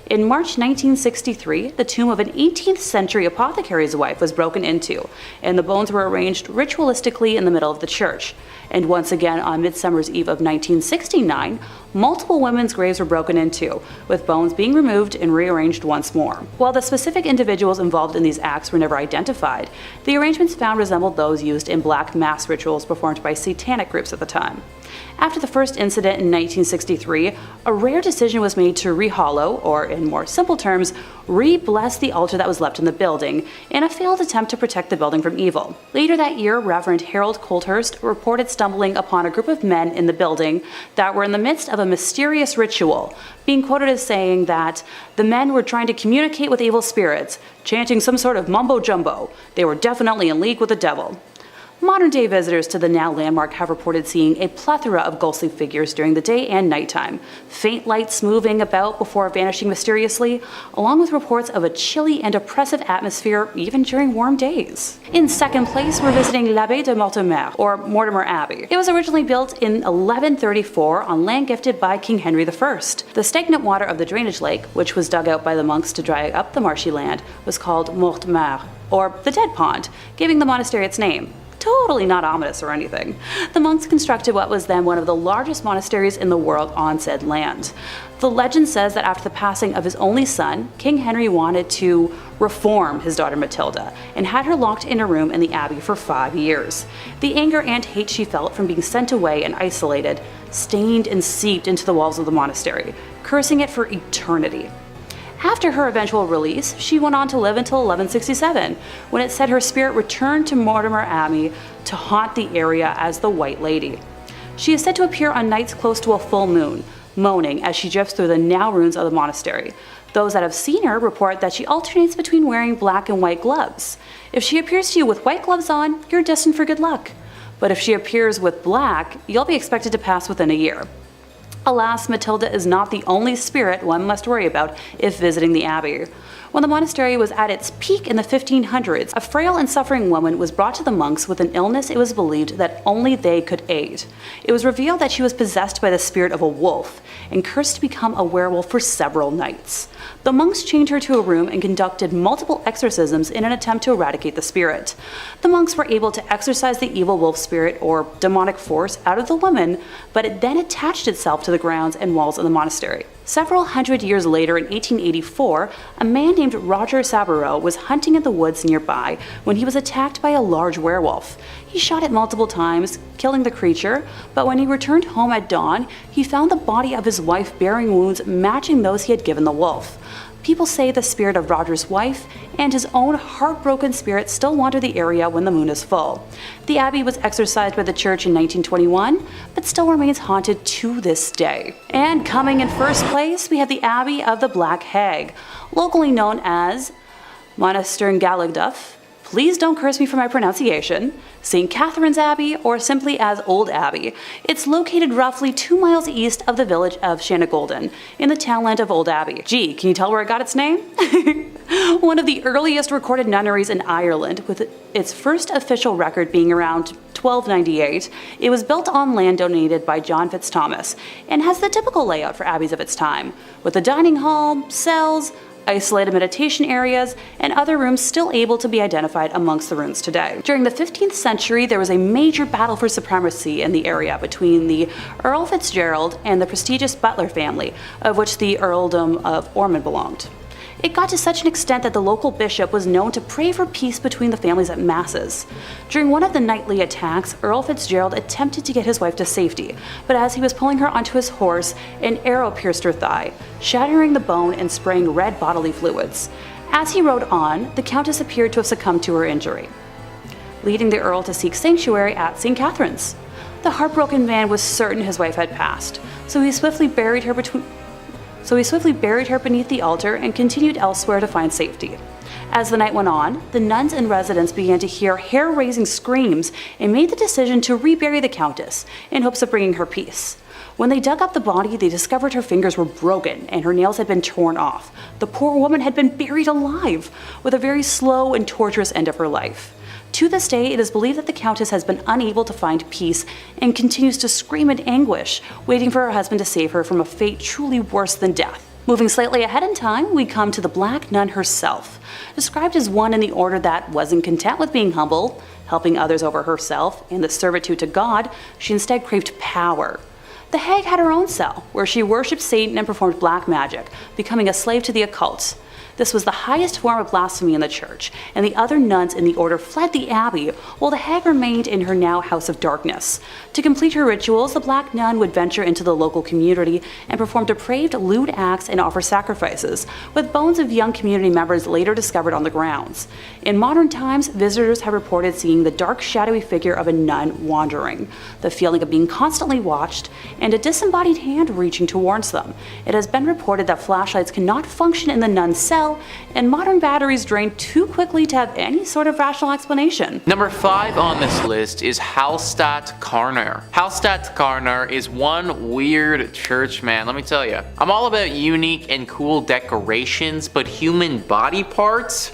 In March 1963, the tomb of an 18th century apothecary's wife was broken into, and the bones were arranged ritualistically in the middle of the church. And once again, on Midsummer's Eve of 1969, multiple women's graves were broken into, with bones being removed and rearranged once more. While the specific individuals involved in these acts were never identified, the arrangements found resembled those used in black mass rituals performed by satanic groups at the time. After the first incident in 1963, a rare decision was made to rehollow, or in more simple terms, re-bless the altar that was left in the building, in a failed attempt to protect the building from evil. Later that year, Reverend Harold Colthurst reported stumbling upon a group of men in the building that were in the midst of a mysterious ritual, being quoted as saying that the men were trying to communicate with evil spirits, chanting some sort of mumbo-jumbo. They were definitely in league with the devil. Modern-day visitors to the now landmark have reported seeing a plethora of ghostly figures during the day and nighttime, faint lights moving about before vanishing mysteriously, along with reports of a chilly and oppressive atmosphere even during warm days. In second place, we're visiting l'Abbaye de Mortimer, or Mortimer Abbey. It was originally built in 1134 on land gifted by King Henry I. The stagnant water of the drainage lake, which was dug out by the monks to dry up the marshy land, was called Mortimer, or the Dead Pond, giving the monastery its name. Totally not ominous or anything. The monks constructed what was then one of the largest monasteries in the world on said land. The legend says that after the passing of his only son, King Henry wanted to reform his daughter Matilda and had her locked in a room in the abbey for 5 years. The anger and hate she felt from being sent away and isolated stained and seeped into the walls of the monastery, cursing it for eternity. After her eventual release, she went on to live until 1167, when it said her spirit returned to Mortimer Abbey to haunt the area as the White Lady. She is said to appear on nights close to a full moon, moaning as she drifts through the now ruins of the monastery. Those that have seen her report that she alternates between wearing black and white gloves. If she appears to you with white gloves on, you're destined for good luck. But if she appears with black, you'll be expected to pass within a year. Alas, Matilda is not the only spirit one must worry about if visiting the abbey. When the monastery was at its peak in the 1500s, a frail and suffering woman was brought to the monks with an illness it was believed that only they could aid. It was revealed that she was possessed by the spirit of a wolf and cursed to become a werewolf for several nights. The monks chained her to a room and conducted multiple exorcisms in an attempt to eradicate the spirit. The monks were able to exorcise the evil wolf spirit or demonic force out of the woman, but it then attached itself to the grounds and walls of the monastery. Several hundred years later, in 1884, a man named Roger Saboureau was hunting in the woods nearby when he was attacked by a large werewolf. He shot it multiple times, killing the creature, but when he returned home at dawn, he found the body of his wife bearing wounds matching those he had given the wolf. People say the spirit of Roger's wife and his own heartbroken spirit still wander the area when the moon is full. The abbey was exorcised by the church in 1921, but still remains haunted to this day. And coming in first place, we have the Abbey of the Black Hag, locally known as Monasterngalagduff. Please don't curse me for my pronunciation. St. Catherine's Abbey, or simply as Old Abbey. It's located roughly 2 miles east of the village of Shanagolden, in the townland of Old Abbey. Gee, can you tell where it got its name? One of the earliest recorded nunneries in Ireland, with its first official record being around 1298, it was built on land donated by John Fitzthomas, and has the typical layout for abbeys of its time, with a dining hall, cells, isolated meditation areas, and other rooms still able to be identified amongst the ruins today. During the 15th century, there was a major battle for supremacy in the area between the Earl Fitzgerald and the prestigious Butler family, of which the Earldom of Ormond belonged. It got to such an extent that the local bishop was known to pray for peace between the families at masses. During one of the nightly attacks, Earl Fitzgerald attempted to get his wife to safety, but as he was pulling her onto his horse, an arrow pierced her thigh, shattering the bone and spraying red bodily fluids. As he rode on, the Countess appeared to have succumbed to her injury, leading the Earl to seek sanctuary at St. Catherine's. The heartbroken man was certain his wife had passed, so he swiftly buried her beneath the altar and continued elsewhere to find safety. As the night went on, the nuns and residents began to hear hair-raising screams and made the decision to rebury the Countess in hopes of bringing her peace. When they dug up the body, they discovered her fingers were broken and her nails had been torn off. The poor woman had been buried alive, with a very slow and torturous end of her life. To this day, it is believed that the Countess has been unable to find peace and continues to scream in anguish, waiting for her husband to save her from a fate truly worse than death. Moving slightly ahead in time, we come to the Black Nun herself. Described as one in the order that wasn't content with being humble, helping others over herself, and the servitude to God, she instead craved power. The hag had her own cell, where she worshipped Satan and performed black magic, becoming a slave to the occult. This was the highest form of blasphemy in the church, and the other nuns in the order fled the abbey, while the hag remained in her now house of darkness. To complete her rituals, the Black Nun would venture into the local community and perform depraved, lewd acts and offer sacrifices, with bones of young community members later discovered on the grounds. In modern times, visitors have reported seeing the dark, shadowy figure of a nun wandering, the feeling of being constantly watched, and a disembodied hand reaching towards them. It has been reported that flashlights cannot function in the nun's cell, and modern batteries drain too quickly to have any sort of rational explanation. Number 5 on this list is Hallstatt Karner. Hallstatt Karner is one weird church, man, let me tell you. I'm all about unique and cool decorations, but human body parts?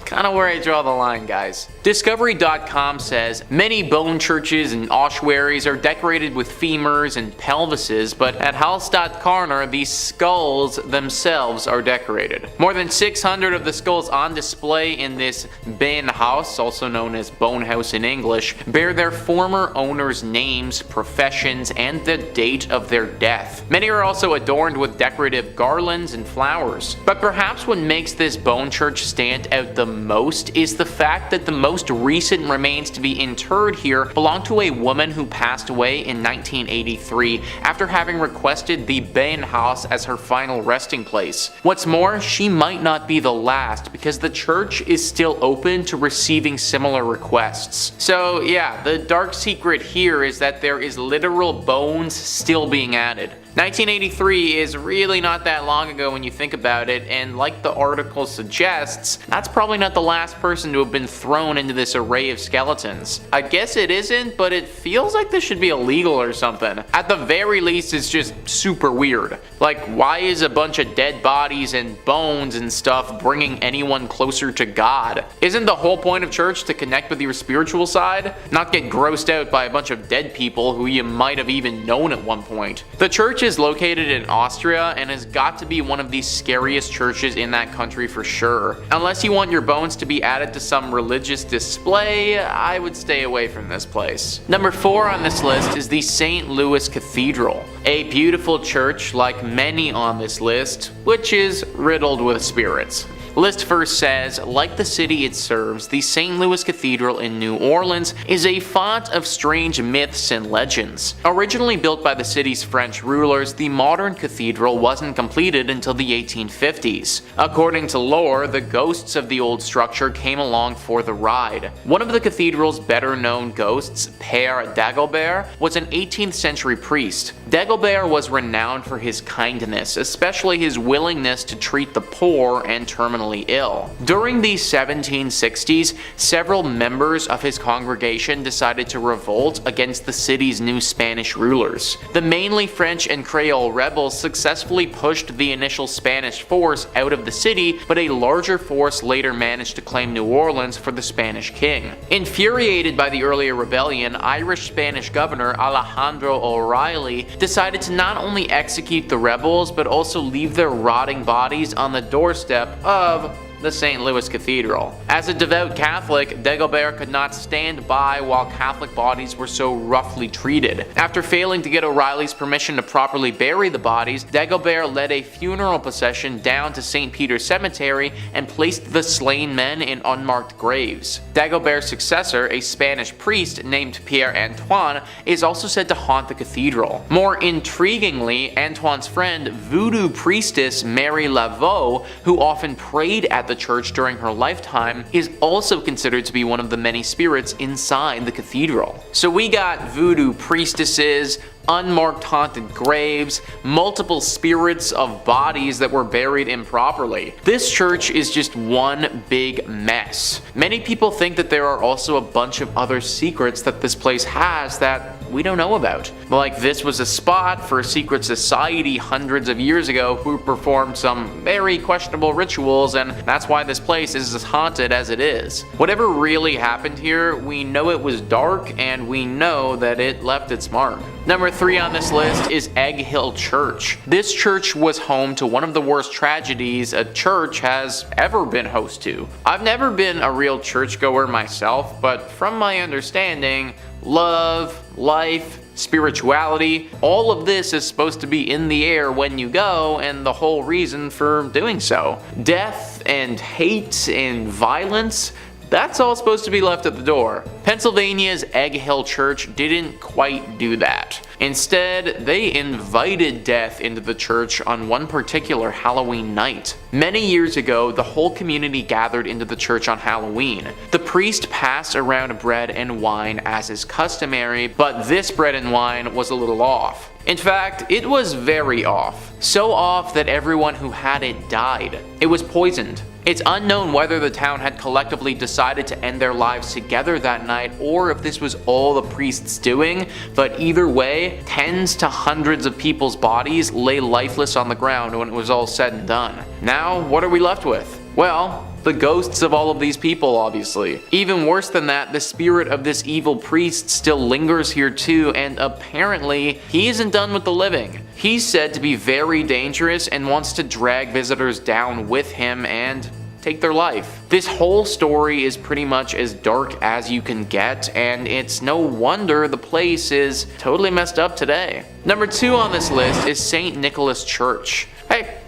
Kind of where I draw the line, guys. Discovery.com says many bone churches and ossuaries are decorated with femurs and pelvises, but at Hallstatt Karner, the skulls themselves are decorated. More than 600 of the skulls on display in this Beinhaus, also known as Bone House in English, bear their former owners' names, professions, and the date of their death. Many are also adorned with decorative garlands and flowers. But perhaps what makes this bone church stand out the most is the fact that the most recent remains to be interred here belong to a woman who passed away in 1983 after having requested the Beinhaus as her final resting place. What's more, she might not be the last because the church is still open to receiving similar requests. So yeah, the dark secret here is that there is literal bones still being added. 1983 is really not that long ago when you think about it, and like the article suggests, that's probably not the last person to have been thrown into this array of skeletons. I guess it isn't, but it feels like this should be illegal or something. At the very least, it's just super weird. Like, why is a bunch of dead bodies and bones and stuff bringing anyone closer to God? Isn't the whole point of church to connect with your spiritual side? Not get grossed out by a bunch of dead people who you might have even known at one point. The church is located in Austria and has got to be one of the scariest churches in that country for sure. Unless you want your bones to be added to some religious display, I would stay away from this place. Number 4 on this list is the St. Louis Cathedral, a beautiful church like many on this list, which is riddled with spirits. List first says, like the city it serves, the St. Louis Cathedral in New Orleans is a font of strange myths and legends. Originally built by the city's French rulers, the modern cathedral wasn't completed until the 1850s. According to lore, the ghosts of the old structure came along for the ride. One of the cathedral's better known ghosts, Père Dagobert, was an 18th century priest. Dagobert was renowned for his kindness, especially his willingness to treat the poor and terminally ill. During the 1760s, several members of his congregation decided to revolt against the city's new Spanish rulers. The mainly French and Creole rebels successfully pushed the initial Spanish force out of the city, but a larger force later managed to claim New Orleans for the Spanish king. Infuriated by the earlier rebellion, Irish-Spanish governor Alejandro O'Reilly decided to not only execute the rebels, but also leave their rotting bodies on the doorstep of the St. Louis Cathedral. As a devout Catholic, Dagobert could not stand by while Catholic bodies were so roughly treated. After failing to get O'Reilly's permission to properly bury the bodies, Dagobert led a funeral procession down to St. Peter's Cemetery and placed the slain men in unmarked graves. Dagobert's successor, a Spanish priest named Pierre Antoine, is also said to haunt the cathedral. More intriguingly, Antoine's friend, voodoo priestess Mary Laveau, who often prayed at the church during her lifetime, is also considered to be one of the many spirits inside the cathedral. So we got voodoo priestesses, unmarked haunted graves, multiple spirits of bodies that were buried improperly. This church is just one big mess. Many people think that there are also a bunch of other secrets that this place has that we don't know about. Like this was a spot for a secret society hundreds of years ago who performed some very questionable rituals, and that's why this place is as haunted as it is. Whatever really happened here, we know it was dark and we know that it left its mark. Number 3 on this list is Egg Hill Church. This church was home to one of the worst tragedies a church has ever been host to. I've never been a real churchgoer myself, but from my understanding, love, life, spirituality, all of this is supposed to be in the air when you go, and the whole reason for doing so. Death and hate and violence, that's all supposed to be left at the door. Pennsylvania's Egg Hill Church didn't quite do that. Instead, they invited death into the church on one particular Halloween night. Many years ago, the whole community gathered into the church on Halloween. The priest passed around bread and wine as is customary, but this bread and wine was a little off. In fact, it was very off. So off that everyone who had it died. It was poisoned. It's unknown whether the town had collectively decided to end their lives together that night or if this was all the priest's doing, but either way, tens to hundreds of people's bodies lay lifeless on the ground when it was all said and done. Now, what are we left with? Well, the ghosts of all of these people, obviously. Even worse than that, the spirit of this evil priest still lingers here too, and apparently, he isn't done with the living. He's said to be very dangerous and wants to drag visitors down with him and take their life. This whole story is pretty much as dark as you can get, and it's no wonder the place is totally messed up today. Number 2 on this list is St. Nicholas Church. Hey,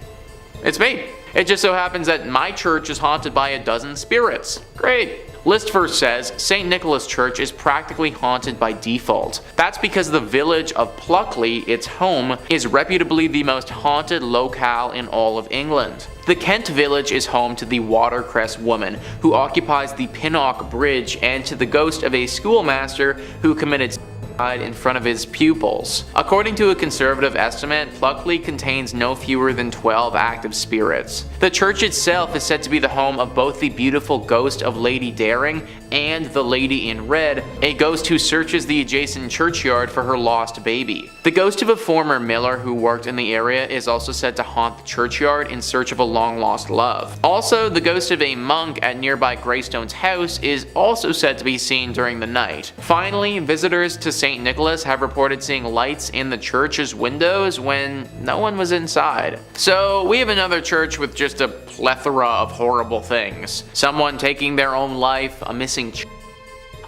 it's me. It just so happens that my church is haunted by a dozen spirits. Great. List first says St. Nicholas Church is practically haunted by default. That's because the village of Pluckley, its home, is reputably the most haunted locale in all of England. The Kent village is home to the Watercress woman, who occupies the Pinnock Bridge, and to the ghost of a schoolmaster who committed in front of his pupils. According to a conservative estimate, Pluckley contains no fewer than 12 active spirits. The church itself is said to be the home of both the beautiful ghost of Lady Daring and the Lady in Red, a ghost who searches the adjacent churchyard for her lost baby. The ghost of a former miller who worked in the area is also said to haunt the churchyard in search of a long-lost love. Also, the ghost of a monk at nearby Greystone's house is also said to be seen during the night. Finally, visitors to St. Nicholas have reported seeing lights in the church's windows when no one was inside. So we have another church with just a plethora of horrible things. Someone taking their own life, a missing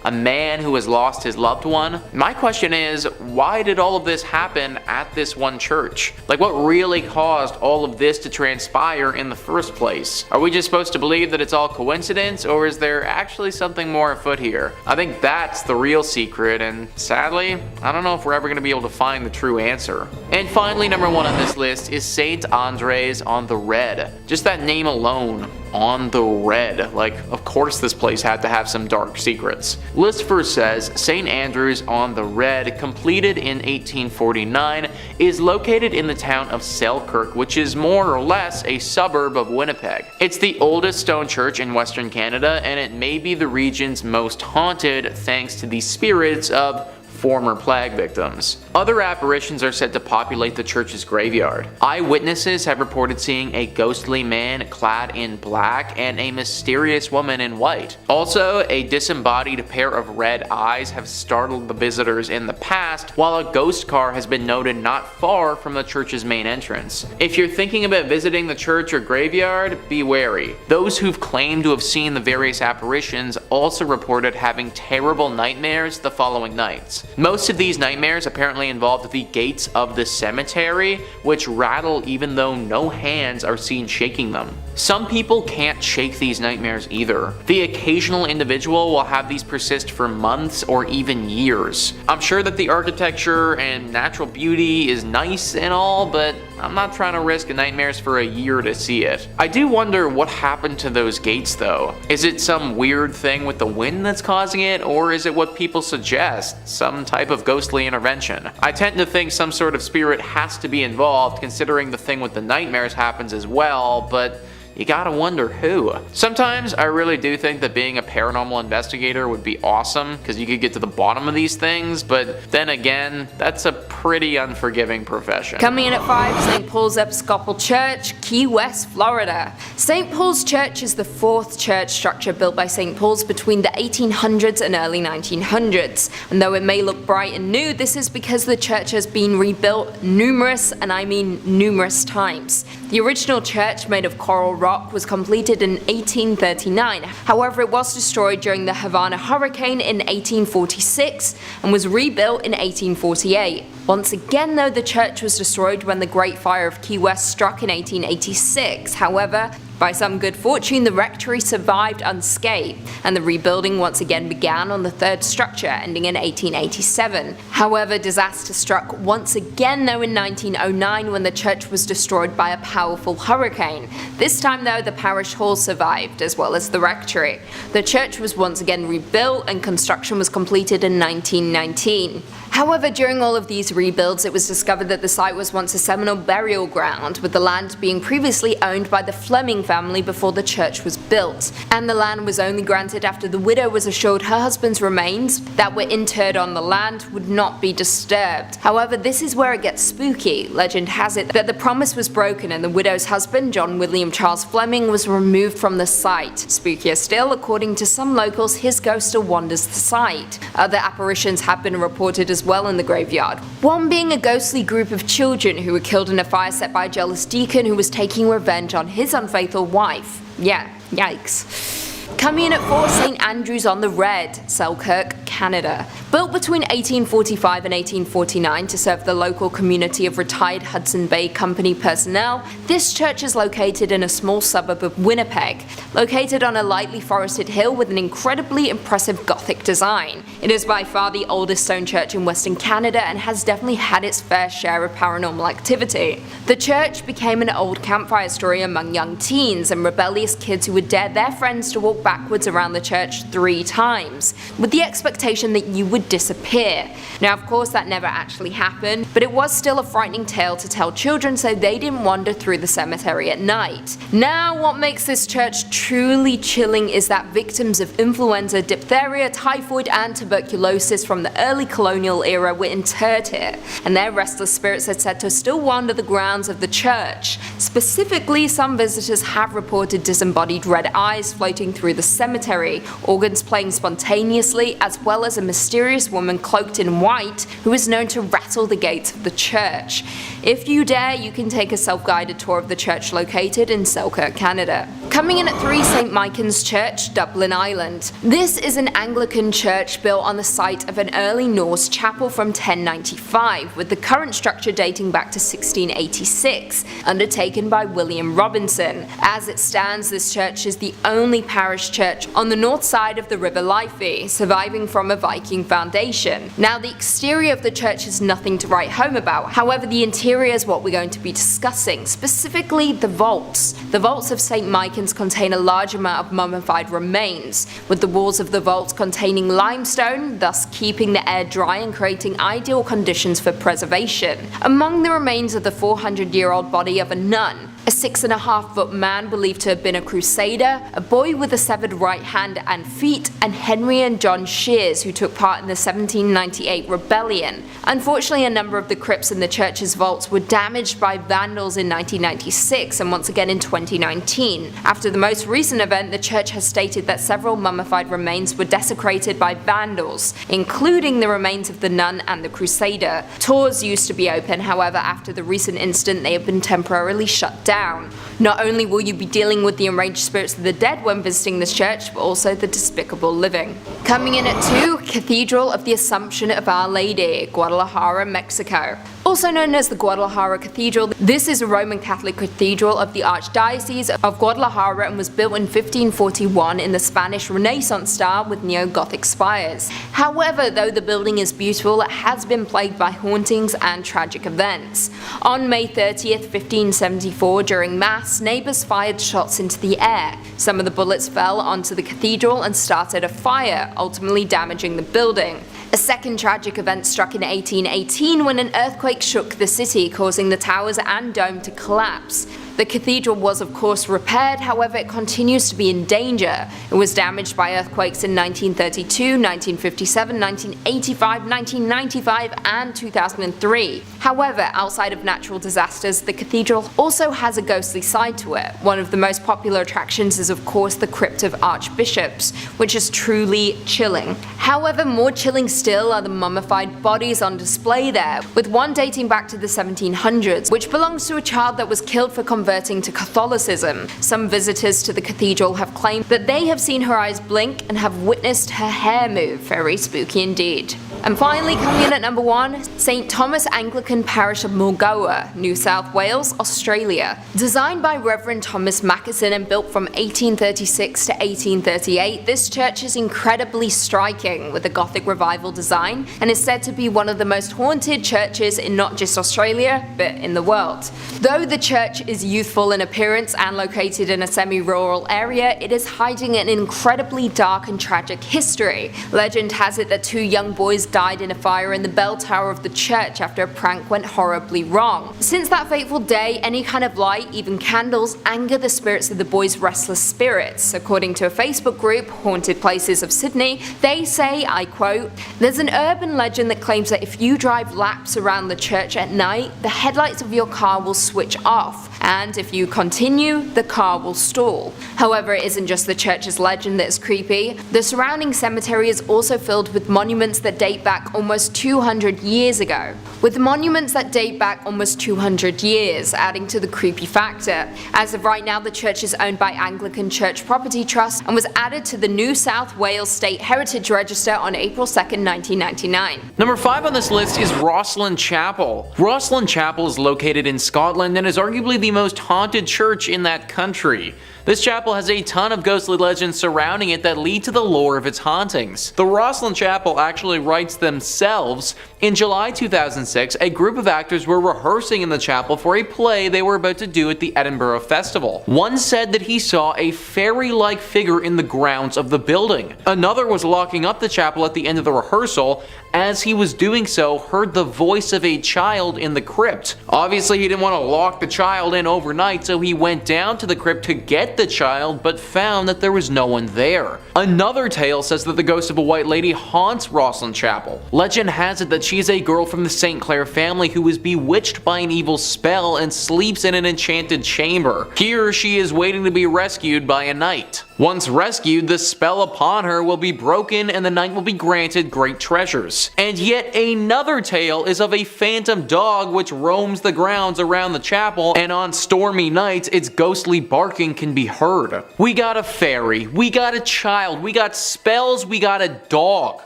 a man who has lost his loved one. My question is, why did all of this happen at this one church? Like, what really caused all of this to transpire in the first place? Are we just supposed to believe that it's all coincidence, or is there actually something more afoot here? I think that's the real secret, and sadly, I don't know if we're ever going to be able to find the true answer. And finally, number 1 on this list is St. Andres on the Red. Just that name alone. On the Red. Like, of course this place had to have some dark secrets. List first says St. Andrews on the Red, completed in 1849, is located in the town of Selkirk, which is more or less a suburb of Winnipeg. It's the oldest stone church in Western Canada, and it may be the region's most haunted thanks to the spirits of former plague victims. Other apparitions are said to populate the church's graveyard. Eyewitnesses have reported seeing a ghostly man clad in black and a mysterious woman in white. Also, a disembodied pair of red eyes have startled the visitors in the past, while a ghost car has been noted not far from the church's main entrance. If you're thinking about visiting the church or graveyard, be wary. Those who've claimed to have seen the various apparitions also reported having terrible nightmares the following nights. Most of these nightmares apparently involved the gates of the cemetery, which rattle even though no hands are seen shaking them. Some people can't shake these nightmares either. The occasional individual will have these persist for months or even years. I'm sure that the architecture and natural beauty is nice and all, but I'm not trying to risk nightmares for a year to see it. I do wonder what happened to those gates though. Is it some weird thing with the wind that's causing it, or is it what people suggest, some type of ghostly intervention? I tend to think some sort of spirit has to be involved, considering the thing with the nightmares happens as well, but you gotta wonder who. Sometimes I really do think that being a paranormal investigator would be awesome, because you could get to the bottom of these things, but then again, that's a pretty unforgiving profession. Coming in at 5, St. Pauls Episcopal Church, Key West, Florida. St. Paul's Church is the 4th church structure built by St. Paul's between the 1800s and early 1900s. And though it may look bright and new, this is because the church has been rebuilt numerous, and I mean numerous times. The original church, made of coral rock, was completed in 1839. However, it was destroyed during the Havana hurricane in 1846 and was rebuilt in 1848. Once again though, the church was destroyed when the Great Fire of Key West struck in 1886. However, by some good fortune, the rectory survived unscathed, and the rebuilding once again began on the 3rd structure, ending in 1887. However, disaster struck once again though in 1909 when the church was destroyed by a powerful hurricane. This time though, the parish hall survived, as well as the rectory. The church was once again rebuilt, and construction was completed in 1919. However, during all of these rebuilds, it was discovered that the site was once a Seminole burial ground, with the land being previously owned by the Fleming family before the church was built, and the land was only granted after the widow was assured her husband's remains that were interred on the land would not be disturbed. However, this is where it gets spooky. Legend has it that the promise was broken, and the widow's husband, John William Charles Fleming, was removed from the site. Spookier still, according to some locals, his ghost still wanders the site. Other apparitions have been reported as well in the graveyard, one being a ghostly group of children who were killed in a fire set by a jealous deacon who was taking revenge on his unfaithful wife. Yeah, yikes. Coming in at 4, St. Andrew's on the Red, Selkirk, Canada. Built between 1845 and 1849 to serve the local community of retired Hudson Bay Company personnel, this church is located in a small suburb of Winnipeg, located on a lightly forested hill with an incredibly impressive Gothic design. It is by far the oldest stone church in Western Canada and has definitely had its fair share of paranormal activity. The church became an old campfire story among young teens and rebellious kids who would dare their friends to walk backwards around the church 3 times, with the expectation that you would disappear. Now, of course, that never actually happened, but it was still a frightening tale to tell children so they didn't wander through the cemetery at night. Now, what makes this church truly chilling is that victims of influenza, diphtheria, typhoid, and tuberculosis from the early colonial era were interred here, and their restless spirits are said to still wander the grounds of the church. Specifically, some visitors have reported disembodied red eyes floating through the cemetery, organs playing spontaneously, as well as a mysterious woman cloaked in white who is known to rattle the gates of the church. If you dare, you can take a self-guided tour of the church located in Selkirk, Canada. Coming in at 3, St. Michans Church, Dublin, Ireland. This is an Anglican church built on the site of an early Norse chapel from 1095, with the current structure dating back to 1686, undertaken by William Robinson. As it stands, this church is the only parish church on the north side of the River Liffey, surviving from a Viking foundation. Now, the exterior of the church is nothing to write home about, however the interior is what we're going to be discussing, specifically the vaults. The vaults of St. Michans contain a large amount of mummified remains, with the walls of the vaults containing limestone, thus keeping the air dry and creating ideal conditions for preservation. Among the remains of the 400-year-old body of a nun, a 6.5-foot man believed to have been a crusader, a boy with a severed right hand and feet, and Henry and John Shears, who took part in the 1798 rebellion. Unfortunately, a number of the crypts in the church's vaults were damaged by vandals in 1996 and once again in 2019. After the most recent event, the church has stated that several mummified remains were desecrated by vandals, including the remains of the nun and the crusader. Tours used to be open, however, after the recent incident they have been temporarily shut down. down. Not only will you be dealing with the enraged spirits of the dead when visiting this church, but also the despicable living. Coming in at 2, Cathedral of the Assumption of Our Lady, Guadalajara, Mexico. Also known as the Guadalajara Cathedral, this is a Roman Catholic cathedral of the Archdiocese of Guadalajara and was built in 1541 in the Spanish Renaissance style with neo-Gothic spires. However, though the building is beautiful, it has been plagued by hauntings and tragic events. On May 30th, 1574, during Mass, neighbours fired shots into the air. Some of the bullets fell onto the cathedral and started a fire, ultimately damaging the building. A second tragic event struck in 1818 when an earthquake shook the city, causing the towers and dome to collapse. The cathedral was of course repaired, however it continues to be in danger. It was damaged by earthquakes in 1932, 1957, 1985, 1995 and 2003. However, outside of natural disasters, the cathedral also has a ghostly side to it. One of the most popular attractions is of course the Crypt of Archbishops, which is truly chilling. However, more chilling still are the mummified bodies on display there, with one dating back to the 1700s, which belongs to a child that was killed for converting to Catholicism. Some visitors to the cathedral have claimed that they have seen her eyes blink and have witnessed her hair move. Very spooky indeed. And finally, coming in at number 1, St. Thomas Anglican Parish of Mulgoa, New South Wales, Australia. Designed by Reverend Thomas Mackinson and built from 1836 to 1838, this church is incredibly striking with a Gothic revival design and is said to be one of the most haunted churches in not just Australia, but in the world. Though the church is youthful in appearance and located in a semi-rural area, it is hiding an incredibly dark and tragic history. Legend has it that 2 young boys died in a fire in the bell tower of the church after a prank went horribly wrong. Since that fateful day, any kind of light, even candles, anger the spirits of the boys' restless spirits. According to a Facebook group, Haunted Places of Sydney, they say, I quote, "There's an urban legend that claims that if you drive laps around the church at night, the headlights of your car will switch off, and if you continue, the car will stall." However, it isn't just the church's legend that is creepy. The surrounding cemetery is also filled with monuments that date back almost 200 years ago. With monuments that date back almost 200 years, adding to the creepy factor. As of right now, the church is owned by Anglican Church Property Trust and was added to the New South Wales State Heritage Register on April 2nd, 1999. Number 5 on this list is Rosslyn Chapel. Rosslyn Chapel is located in Scotland and is arguably the most haunted church in that country. This chapel has a ton of ghostly legends surrounding it that lead to the lore of its hauntings. The Rosslyn Chapel actually writes themselves. In July 2006, a group of actors were rehearsing in the chapel for a play they were about to do at the Edinburgh Festival. One said that he saw a fairy-like figure in the grounds of the building. Another was locking up the chapel at the end of the rehearsal. As he was doing so, heard the voice of a child in the crypt. Obviously, he didn't want to lock the child in overnight, so he went down to the crypt to get the child, but found that there was no one there. Another tale says that the ghost of a white lady haunts Rosslyn Chapel. Legend has it that she is a girl from the St. Clair family who was bewitched by an evil spell and sleeps in an enchanted chamber. Here, she is waiting to be rescued by a knight. Once rescued, the spell upon her will be broken and the knight will be granted great treasures. And yet another tale is of a phantom dog which roams the grounds around the chapel, and on stormy nights its ghostly barking can be heard. We got a fairy, we got a child, we got spells, we got a dog.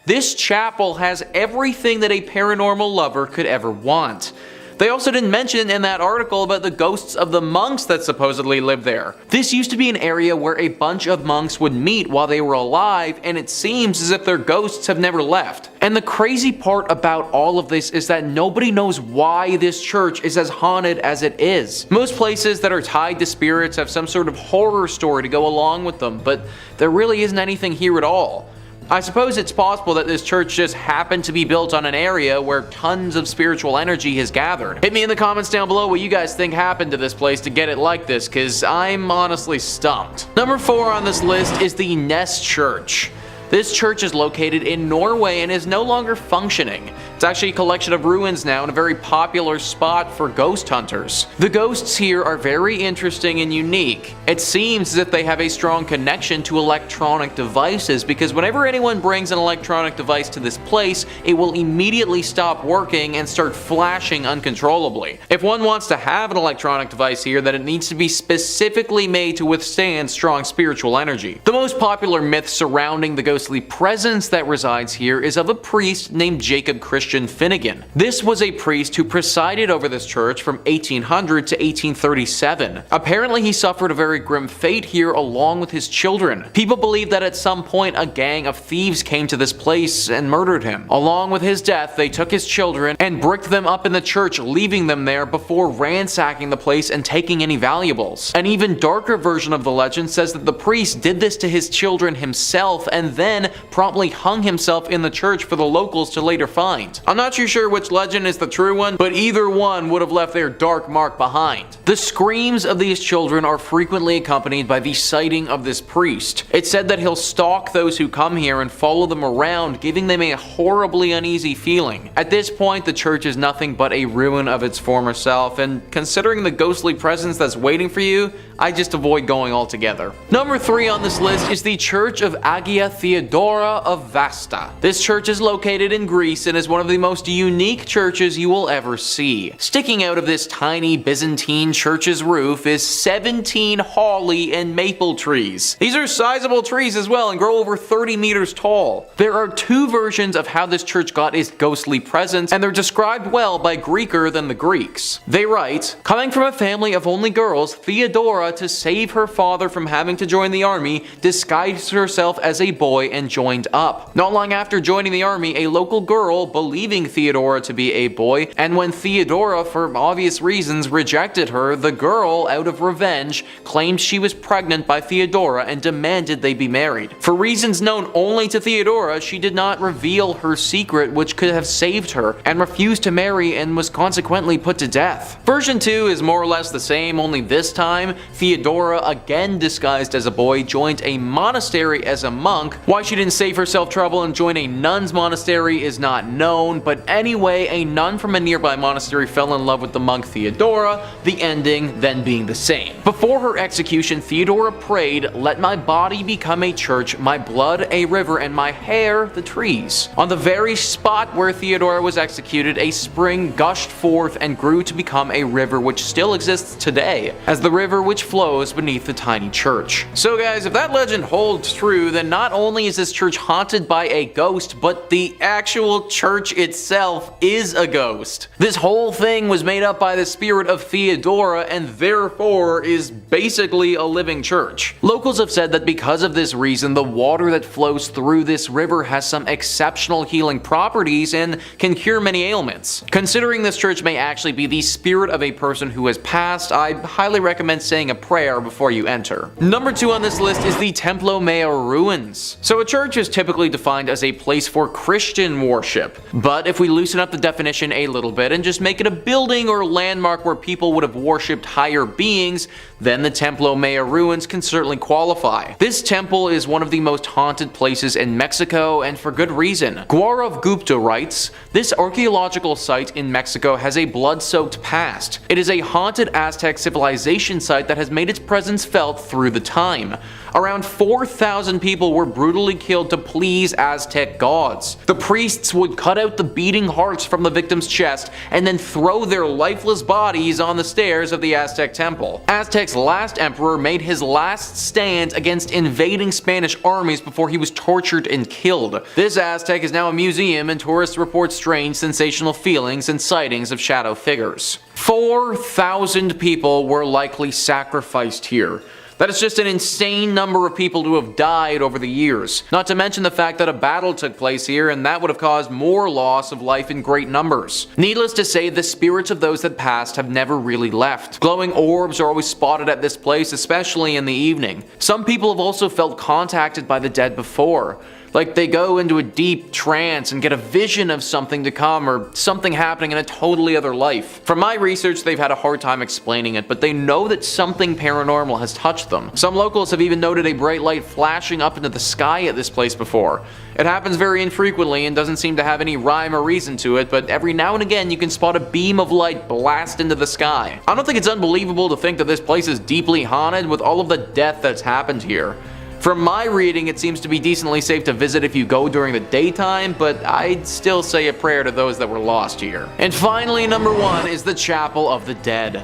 This chapel has everything that a paranormal lover could ever want. They also didn't mention in that article about the ghosts of the monks that supposedly live there. This used to be an area where a bunch of monks would meet while they were alive, and it seems as if their ghosts have never left. And the crazy part about all of this is that nobody knows why this church is as haunted as it is. Most places that are tied to spirits have some sort of horror story to go along with them, but there really isn't anything here at all. I suppose it's possible that this church just happened to be built on an area where tons of spiritual energy has gathered. Hit me in the comments down below what you guys think happened to this place to get it like this, cause I'm honestly stumped. Number 4 on this list is the Ness Church. This church is located in Norway and is no longer functioning. It's actually a collection of ruins now and a very popular spot for ghost hunters. The ghosts here are very interesting and unique. It seems as if they have a strong connection to electronic devices, because whenever anyone brings an electronic device to this place, it will immediately stop working and start flashing uncontrollably. If one wants to have an electronic device here, then it needs to be specifically made to withstand strong spiritual energy. The most popular myth surrounding the ghostly presence that resides here is of a priest named Jacob Christian Finnegan. This was a priest who presided over this church from 1800 to 1837. Apparently he suffered a very grim fate here along with his children. People believe that at some point a gang of thieves came to this place and murdered him. Along with his death, they took his children and bricked them up in the church, leaving them there before ransacking the place and taking any valuables. An even darker version of the legend says that the priest did this to his children himself and then promptly hung himself in the church for the locals to later find. I'm not too sure which legend is the true one, but either one would have left their dark mark behind. The screams of these children are frequently accompanied by the sighting of this priest. It's said that he'll stalk those who come here and follow them around, giving them a horribly uneasy feeling. At this point, the church is nothing but a ruin of its former self, and considering the ghostly presence that's waiting for you, I just avoid going altogether. Number 3 on this list is the Church of Agia Theodora of Vasta. This church is located in Greece and is one of the most unique churches you will ever see. Sticking out of this tiny Byzantine church's roof is 17 holly and maple trees. These are sizable trees as well and grow over 30 meters tall. There are 2 versions of how this church got its ghostly presence, and they're described well by Greeker than the Greeks. They write, "Coming from a family of only girls, Theodora, to save her father from having to join the army, disguised herself as a boy and joined up. Not long after joining the army, a local girl, believing Theodora to be a boy, and when Theodora, for obvious reasons, rejected her, the girl, out of revenge, claimed she was pregnant by Theodora and demanded they be married. For reasons known only to Theodora, she did not reveal her secret, which could have saved her, and refused to marry and was consequently put to death." Version 2 is more or less the same, only this time, Theodora, again disguised as a boy, joined a monastery as a monk. Why she didn't save herself trouble and join a nun's monastery is not known, but anyway, a nun from a nearby monastery fell in love with the monk Theodora, the ending then being the same. Before her execution, Theodora prayed, "Let my body become a church, my blood a river, and my hair the trees." On the very spot where Theodora was executed, a spring gushed forth and grew to become a river which still exists today, as the river which flows beneath the tiny church. So guys, if that legend holds true, then not only is this church haunted by a ghost, but the actual church itself is a ghost. This whole thing was made up by the spirit of Theodora and therefore is basically a living church. Locals have said that because of this reason, the water that flows through this river has some exceptional healing properties and can cure many ailments. Considering this church may actually be the spirit of a person who has passed, I highly recommend saying a prayer before you enter. Number 2 on this list is the Templo Mayor ruins. So a church is typically defined as a place for Christian worship, but if we loosen up the definition a little bit and just make it a building or landmark where people would have worshipped higher beings, then the Templo Mayor ruins can certainly qualify. This temple is one of the most haunted places in Mexico, and for good reason. Gaurav Gupta writes, "This archaeological site in Mexico has a blood-soaked past. It is a haunted Aztec civilization site that has made its presence felt through the time. Around 4,000 people were brutally killed to please Aztec gods. The priests would cut out the beating hearts from the victim's chest and then throw their lifeless bodies on the stairs of the Aztec temple. Aztec's last emperor made his last stand against invading Spanish armies before he was tortured and killed. This Aztec is now a museum, and tourists report strange, sensational feelings and sightings of shadow figures." 4,000 people were likely sacrificed here. That is just an insane number of people to have died over the years. Not to mention the fact that a battle took place here, and that would have caused more loss of life in great numbers. Needless to say, the spirits of those that passed have never really left. Glowing orbs are always spotted at this place, especially in the evening. Some people have also felt contacted by the dead before. Like they go into a deep trance and get a vision of something to come or something happening in a totally other life. From my research, they've had a hard time explaining it, but they know that something paranormal has touched them. Some locals have even noted a bright light flashing up into the sky at this place before. It happens very infrequently and doesn't seem to have any rhyme or reason to it, but every now and again you can spot a beam of light blast into the sky. I don't think it's unbelievable to think that this place is deeply haunted with all of the death that's happened here. From my reading, it seems to be decently safe to visit if you go during the daytime, but I'd still say a prayer to those that were lost here. And finally, number 1 is the Chapel of the Dead.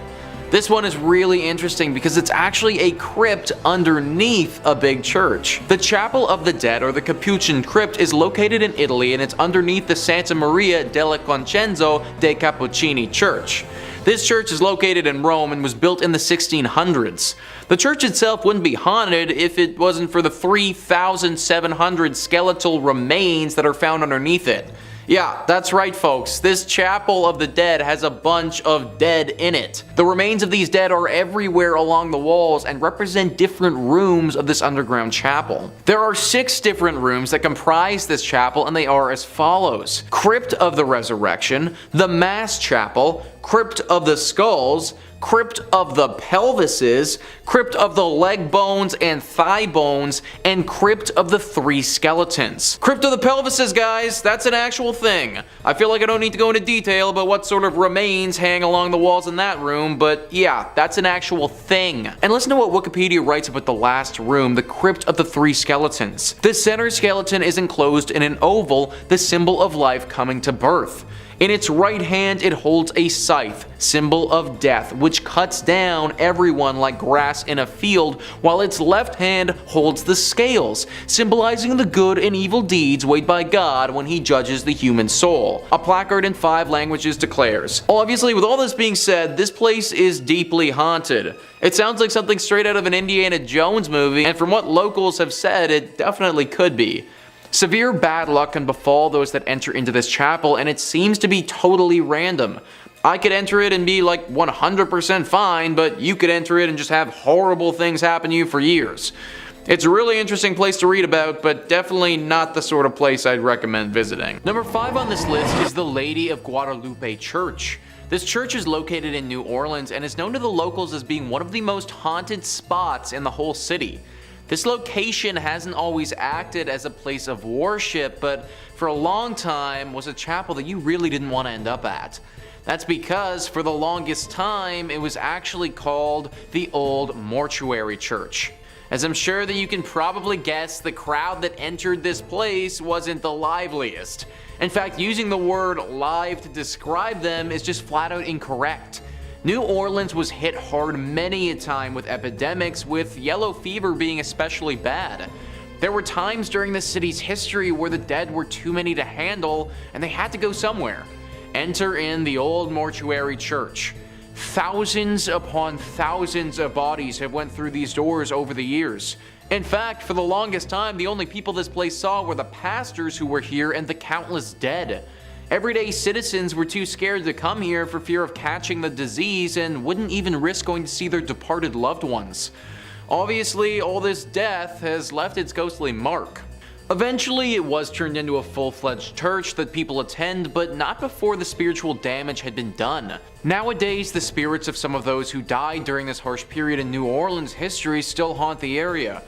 This one is really interesting because it's actually a crypt underneath a big church. The Chapel of the Dead, or the Capuchin Crypt, is located in Italy and it's underneath the Santa Maria della Concenzo dei Cappuccini Church. This church is located in Rome and was built in the 1600s. The church itself wouldn't be haunted if it wasn't for the 3,700 skeletal remains that are found underneath it. Yeah, that's right folks, this Chapel of the Dead has a bunch of dead in it. The remains of these dead are everywhere along the walls and represent different rooms of this underground chapel. There are 6 different rooms that comprise this chapel, and they are as follows: Crypt of the Resurrection, the Mass Chapel, Crypt of the Skulls, Crypt of the Pelvises, Crypt of the Leg Bones and Thigh Bones, and Crypt of the 3 Skeletons. Crypt of the Pelvises, guys, that's an actual thing. I feel like I don't need to go into detail about what sort of remains hang along the walls in that room, but yeah, that's an actual thing. And listen to what Wikipedia writes about the last room, the Crypt of the 3 Skeletons. The center skeleton is enclosed in an oval, the symbol of life coming to birth. In its right hand it holds a scythe, symbol of death, which cuts down everyone like grass in a field, while its left hand holds the scales, symbolizing the good and evil deeds weighed by God when he judges the human soul. A placard in 5 languages declares. Obviously, with all this being said, this place is deeply haunted. It sounds like something straight out of an Indiana Jones movie, and from what locals have said, it definitely could be. Severe bad luck can befall those that enter into this chapel, and it seems to be totally random. I could enter it and be like 100% fine, but you could enter it and just have horrible things happen to you for years. It's a really interesting place to read about, but definitely not the sort of place I'd recommend visiting. Number 5 on this list is the Lady of Guadalupe Church. This church is located in New Orleans and is known to the locals as being one of the most haunted spots in the whole city. This location hasn't always acted as a place of worship, but for a long time was a chapel that you really didn't want to end up at. That's because for the longest time it was actually called the Old Mortuary Church. As I'm sure that you can probably guess, the crowd that entered this place wasn't the liveliest. In fact, using the word live to describe them is just flat out incorrect. New Orleans was hit hard many a time with epidemics, with yellow fever being especially bad. There were times during the city's history where the dead were too many to handle and they had to go somewhere. Enter in the Old Mortuary Church. Thousands upon thousands of bodies have went through these doors over the years. In fact, for the longest time, the only people this place saw were the pastors who were here and the countless dead. Everyday citizens were too scared to come here for fear of catching the disease and wouldn't even risk going to see their departed loved ones. Obviously, all this death has left its ghostly mark. Eventually, it was turned into a full-fledged church that people attend, but not before the spiritual damage had been done. Nowadays, the spirits of some of those who died during this harsh period in New Orleans history still haunt the area.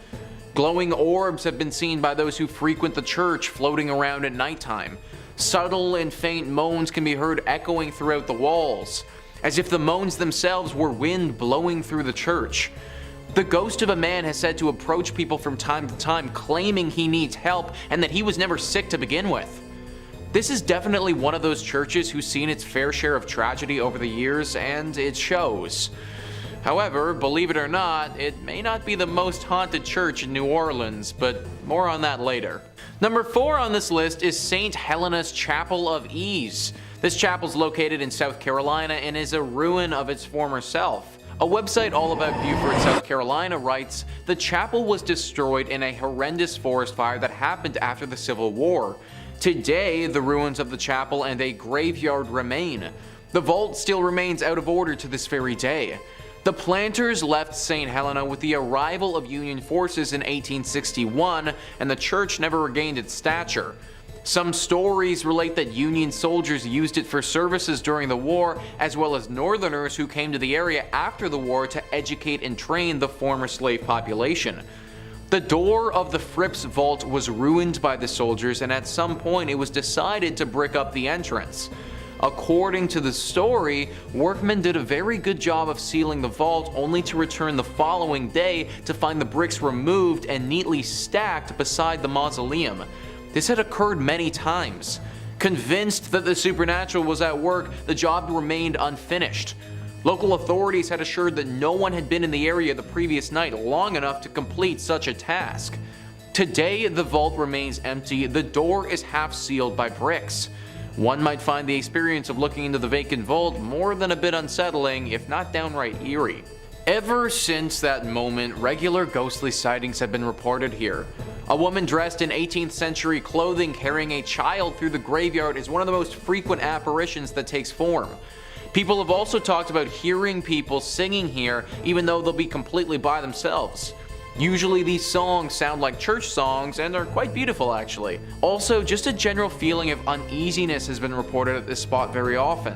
Glowing orbs have been seen by those who frequent the church floating around at nighttime. Subtle and faint moans can be heard echoing throughout the walls, as if the moans themselves were wind blowing through the church. The ghost of a man has said to approach people from time to time claiming he needs help and that he was never sick to begin with. This is definitely one of those churches who's seen its fair share of tragedy over the years, and it shows. However, believe it or not, it may not be the most haunted church in New Orleans, but more on that later. Number 4 on this list is St. Helena's Chapel of Ease. This chapel is located in South Carolina and is a ruin of its former self. A website all about Beaufort, South Carolina writes, "The chapel was destroyed in a horrendous forest fire that happened after the Civil War. Today, the ruins of the chapel and a graveyard remain. The vault still remains out of order to this very day. The planters left St. Helena with the arrival of Union forces in 1861, and the church never regained its stature. Some stories relate that Union soldiers used it for services during the war, as well as Northerners who came to the area after the war to educate and train the former slave population. The door of the Fripp's vault was ruined by the soldiers, and at some point it was decided to brick up the entrance. According to the story, workmen did a very good job of sealing the vault, only to return the following day to find the bricks removed and neatly stacked beside the mausoleum. This had occurred many times. Convinced that the supernatural was at work, the job remained unfinished. Local authorities had assured that no one had been in the area the previous night long enough to complete such a task. Today, the vault remains empty. The door is half sealed by bricks. One might find the experience of looking into the vacant vault more than a bit unsettling, if not downright eerie. Ever since that moment, regular ghostly sightings have been reported here. A woman dressed in 18th century clothing carrying a child through the graveyard is one of the most frequent apparitions that takes form. People have also talked about hearing people singing here, even though they'll be completely by themselves. Usually these songs sound like church songs and are quite beautiful actually. Also, just a general feeling of uneasiness has been reported at this spot very often.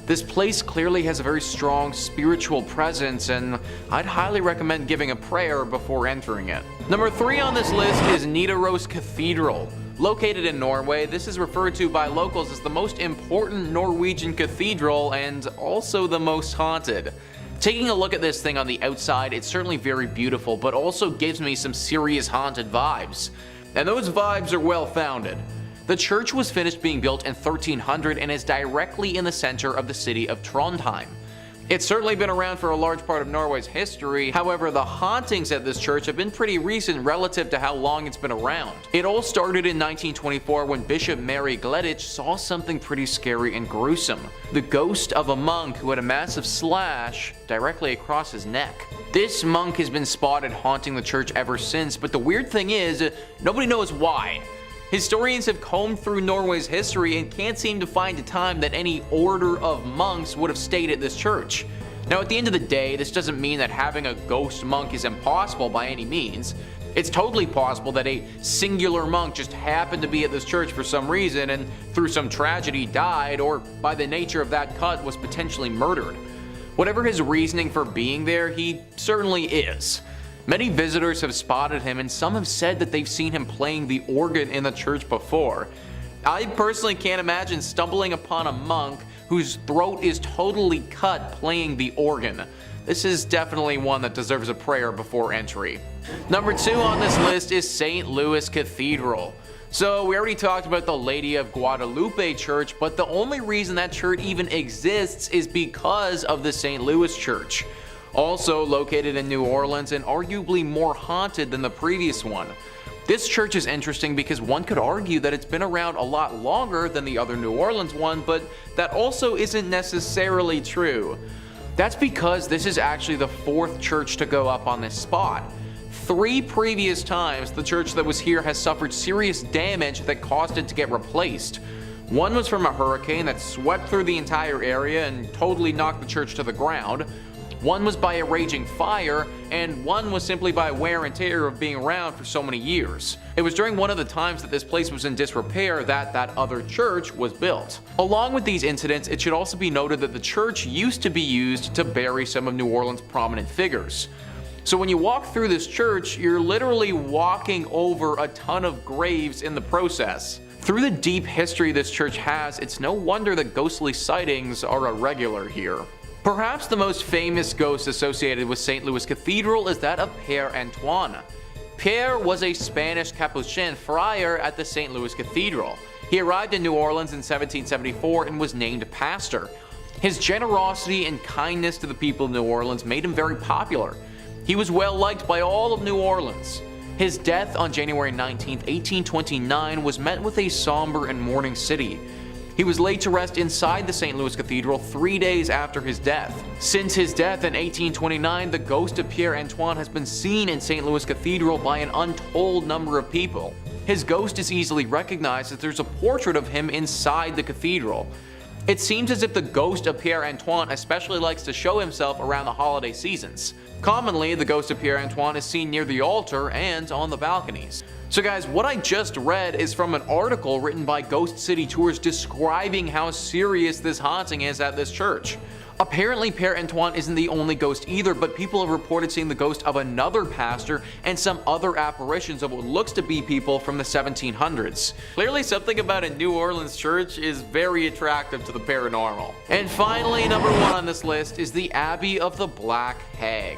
This place clearly has a very strong spiritual presence, and I'd highly recommend giving a prayer before entering it. Number 3 on this list is Nidaros Cathedral. Located in Norway, this is referred to by locals as the most important Norwegian cathedral and also the most haunted. Taking a look at this thing on the outside, it's certainly very beautiful, but also gives me some serious haunted vibes. And those vibes are well founded. The church was finished being built in 1300 and is directly in the center of the city of Trondheim. It's certainly been around for a large part of Norway's history, however the hauntings at this church have been pretty recent relative to how long it's been around. It all started in 1924 when Bishop Mary Gleditsch saw something pretty scary and gruesome. The ghost of a monk who had a massive slash directly across his neck. This monk has been spotted haunting the church ever since, but the weird thing is, nobody knows why. Historians have combed through Norway's history and can't seem to find a time that any order of monks would have stayed at this church. Now at the end of the day, this doesn't mean that having a ghost monk is impossible by any means. It's totally possible that a singular monk just happened to be at this church for some reason and through some tragedy died, or by the nature of that cut was potentially murdered. Whatever his reasoning for being there, he certainly is. Many visitors have spotted him, and some have said that they've seen him playing the organ in the church before. I personally can't imagine stumbling upon a monk whose throat is totally cut playing the organ. This is definitely one that deserves a prayer before entry. Number 2 on this list is St. Louis Cathedral. So we already talked about the Lady of Guadalupe Church, but the only reason that church even exists is because of the St. Louis Church. Also located in New Orleans and arguably more haunted than the previous one. This church is interesting because one could argue that it's been around a lot longer than the other New Orleans one, but that also isn't necessarily true. That's because this is actually the 4th church to go up on this spot. 3 previous times the church that was here has suffered serious damage that caused it to get replaced. One was from a hurricane that swept through the entire area and totally knocked the church to the ground. One was by a raging fire, and one was simply by wear and tear of being around for so many years. It was during one of the times that this place was in disrepair that other church was built. Along with these incidents, it should also be noted that the church used to be used to bury some of New Orleans' prominent figures. So when you walk through this church, you're literally walking over a ton of graves in the process. Through the deep history this church has, it's no wonder that ghostly sightings are a regular here. Perhaps the most famous ghost associated with St. Louis Cathedral is that of Père Antoine. Pierre was a Spanish Capuchin friar at the St. Louis Cathedral. He arrived in New Orleans in 1774 and was named pastor. His generosity and kindness to the people of New Orleans made him very popular. He was well liked by all of New Orleans. His death on January 19, 1829 was met with a somber and mourning city. He was laid to rest inside the St. Louis Cathedral 3 days after his death. Since his death in 1829, the ghost of Père Antoine has been seen in St. Louis Cathedral by an untold number of people. His ghost is easily recognized as there's a portrait of him inside the cathedral. It seems as if the ghost of Pierre Antoine especially likes to show himself around the holiday seasons. Commonly, the ghost of Pierre Antoine is seen near the altar and on the balconies. So guys, what I just read is from an article written by Ghost City Tours describing how serious this haunting is at this church. Apparently Pierre Antoine isn't the only ghost either, but people have reported seeing the ghost of another pastor and some other apparitions of what looks to be people from the 1700s. Clearly something about a New Orleans church is very attractive to the paranormal. And finally, number 1 on this list is the Abbey of the Black Hag.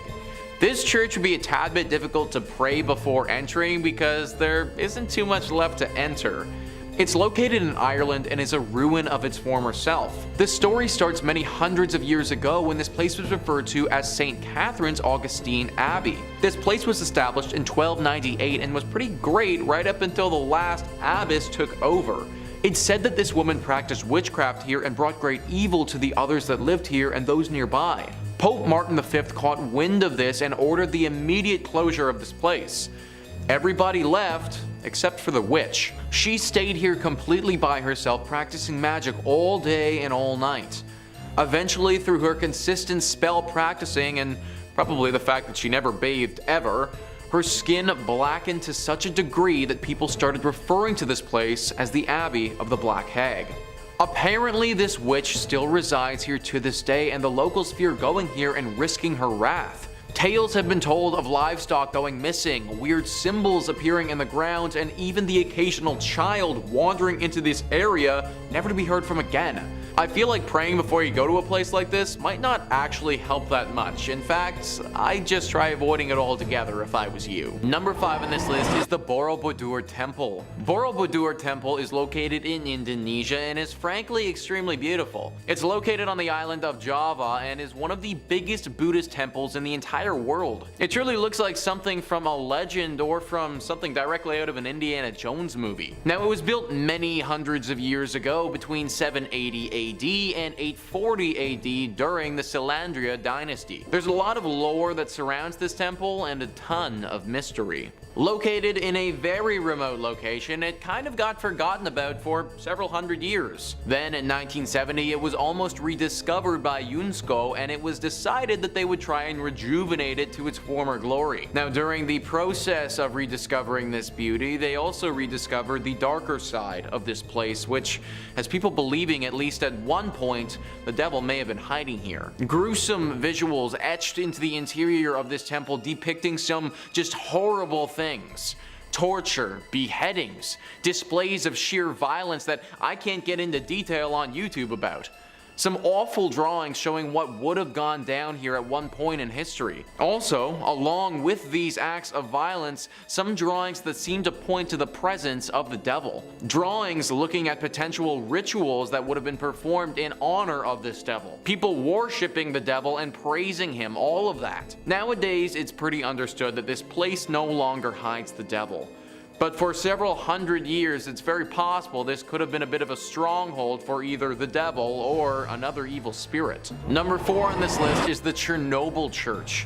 This church would be a tad bit difficult to pray before entering because there isn't too much left to enter. It's located in Ireland and is a ruin of its former self. The story starts many hundreds of years ago when this place was referred to as St. Catherine's Augustine Abbey. This place was established in 1298 and was pretty great right up until the last abbess took over. It's said that this woman practiced witchcraft here and brought great evil to the others that lived here and those nearby. Pope Martin V caught wind of this and ordered the immediate closure of this place. Everybody left, except for the witch. She stayed here completely by herself, practicing magic all day and all night. Eventually, through her consistent spell practicing and probably the fact that she never bathed ever, her skin blackened to such a degree that people started referring to this place as the Abbey of the Black Hag. Apparently, this witch still resides here to this day, and the locals fear going here and risking her wrath. Tales have been told of livestock going missing, weird symbols appearing in the ground, and even the occasional child wandering into this area, never to be heard from again. I feel like praying before you go to a place like this might not actually help that much. In fact, I'd just try avoiding it altogether if I was you. Number 5 on this list is the Borobudur Temple. Borobudur Temple is located in Indonesia and is frankly extremely beautiful. It's located on the island of Java and is one of the biggest Buddhist temples in the entire world. It truly looks like something from a legend or from something directly out of an Indiana Jones movie. Now, it was built many hundreds of years ago between 780 AD and 840 AD during the Selandria dynasty. There's a lot of lore that surrounds this temple and a ton of mystery. Located in a very remote location, it kind of got forgotten about for several hundred years. Then in 1970, it was almost rediscovered by UNESCO, and it was decided that they would try and rejuvenate it to its former glory. Now, during the process of rediscovering this beauty, they also rediscovered the darker side of this place, which has people believing at least at one point the devil may have been hiding here. Gruesome visuals etched into the interior of this temple depicting some just horrible things. Torture, beheadings, displays of sheer violence that I can't get into detail on YouTube about. Some awful drawings showing what would have gone down here at one point in history. Also, along with these acts of violence, some drawings that seem to point to the presence of the devil. Drawings looking at potential rituals that would have been performed in honor of this devil. People worshipping the devil and praising him, all of that. Nowadays, it's pretty understood that this place no longer hides the devil. But for several hundred years, it's very possible this could have been a bit of a stronghold for either the devil or another evil spirit. Number 4 on this list is the Chernobyl Church.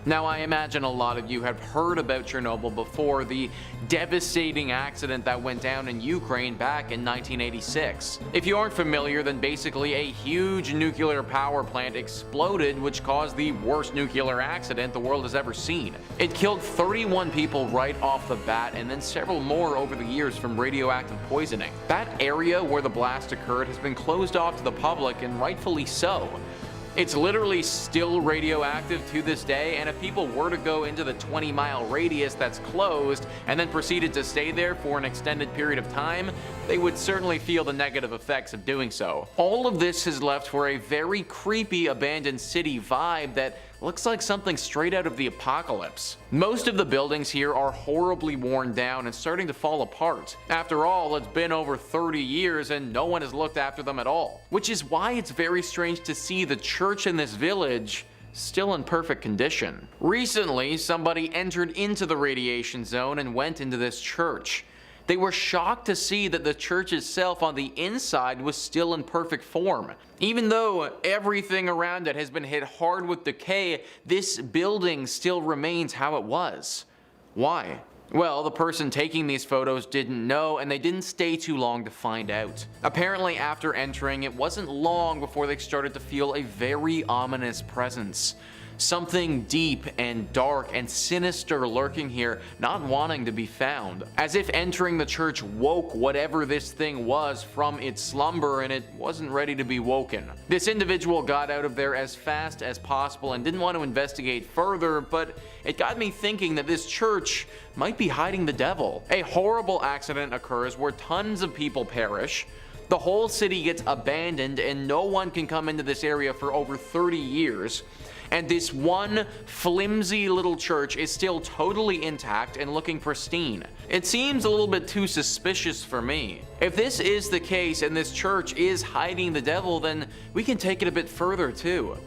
Now, I imagine a lot of you have heard about Chernobyl before, the devastating accident that went down in Ukraine back in 1986. If you aren't familiar, then basically a huge nuclear power plant exploded, which caused the worst nuclear accident the world has ever seen. It killed 31 people right off the bat, and then several more over the years from radioactive poisoning. That area where the blast occurred has been closed off to the public, and rightfully so. It's literally still radioactive to this day, and if people were to go into the 20-mile radius that's closed and then proceeded to stay there for an extended period of time, they would certainly feel the negative effects of doing so. All of this has left for a very creepy abandoned city vibe that looks like something straight out of the apocalypse. Most of the buildings here are horribly worn down and starting to fall apart. After all, it's been over 30 years and no one has looked after them at all. Which is why it's very strange to see the church in this village still in perfect condition. Recently, somebody entered into the radiation zone and went into this church. They were shocked to see that the church itself on the inside was still in perfect form. Even though everything around it has been hit hard with decay, this building still remains how it was. Why? Well, the person taking these photos didn't know, and they didn't stay too long to find out. Apparently, after entering, it wasn't long before they started to feel a very ominous presence. Something deep and dark and sinister lurking here, not wanting to be found. As if entering the church woke whatever this thing was from its slumber, and it wasn't ready to be woken. This individual got out of there as fast as possible and didn't want to investigate further, but it got me thinking that this church might be hiding the devil. A horrible accident occurs where tons of people perish. The whole city gets abandoned and no one can come into this area for over 30 years. And this one flimsy little church is still totally intact and looking pristine. It seems a little bit too suspicious for me. If this is the case and this church is hiding the devil, then we can take it a bit further too.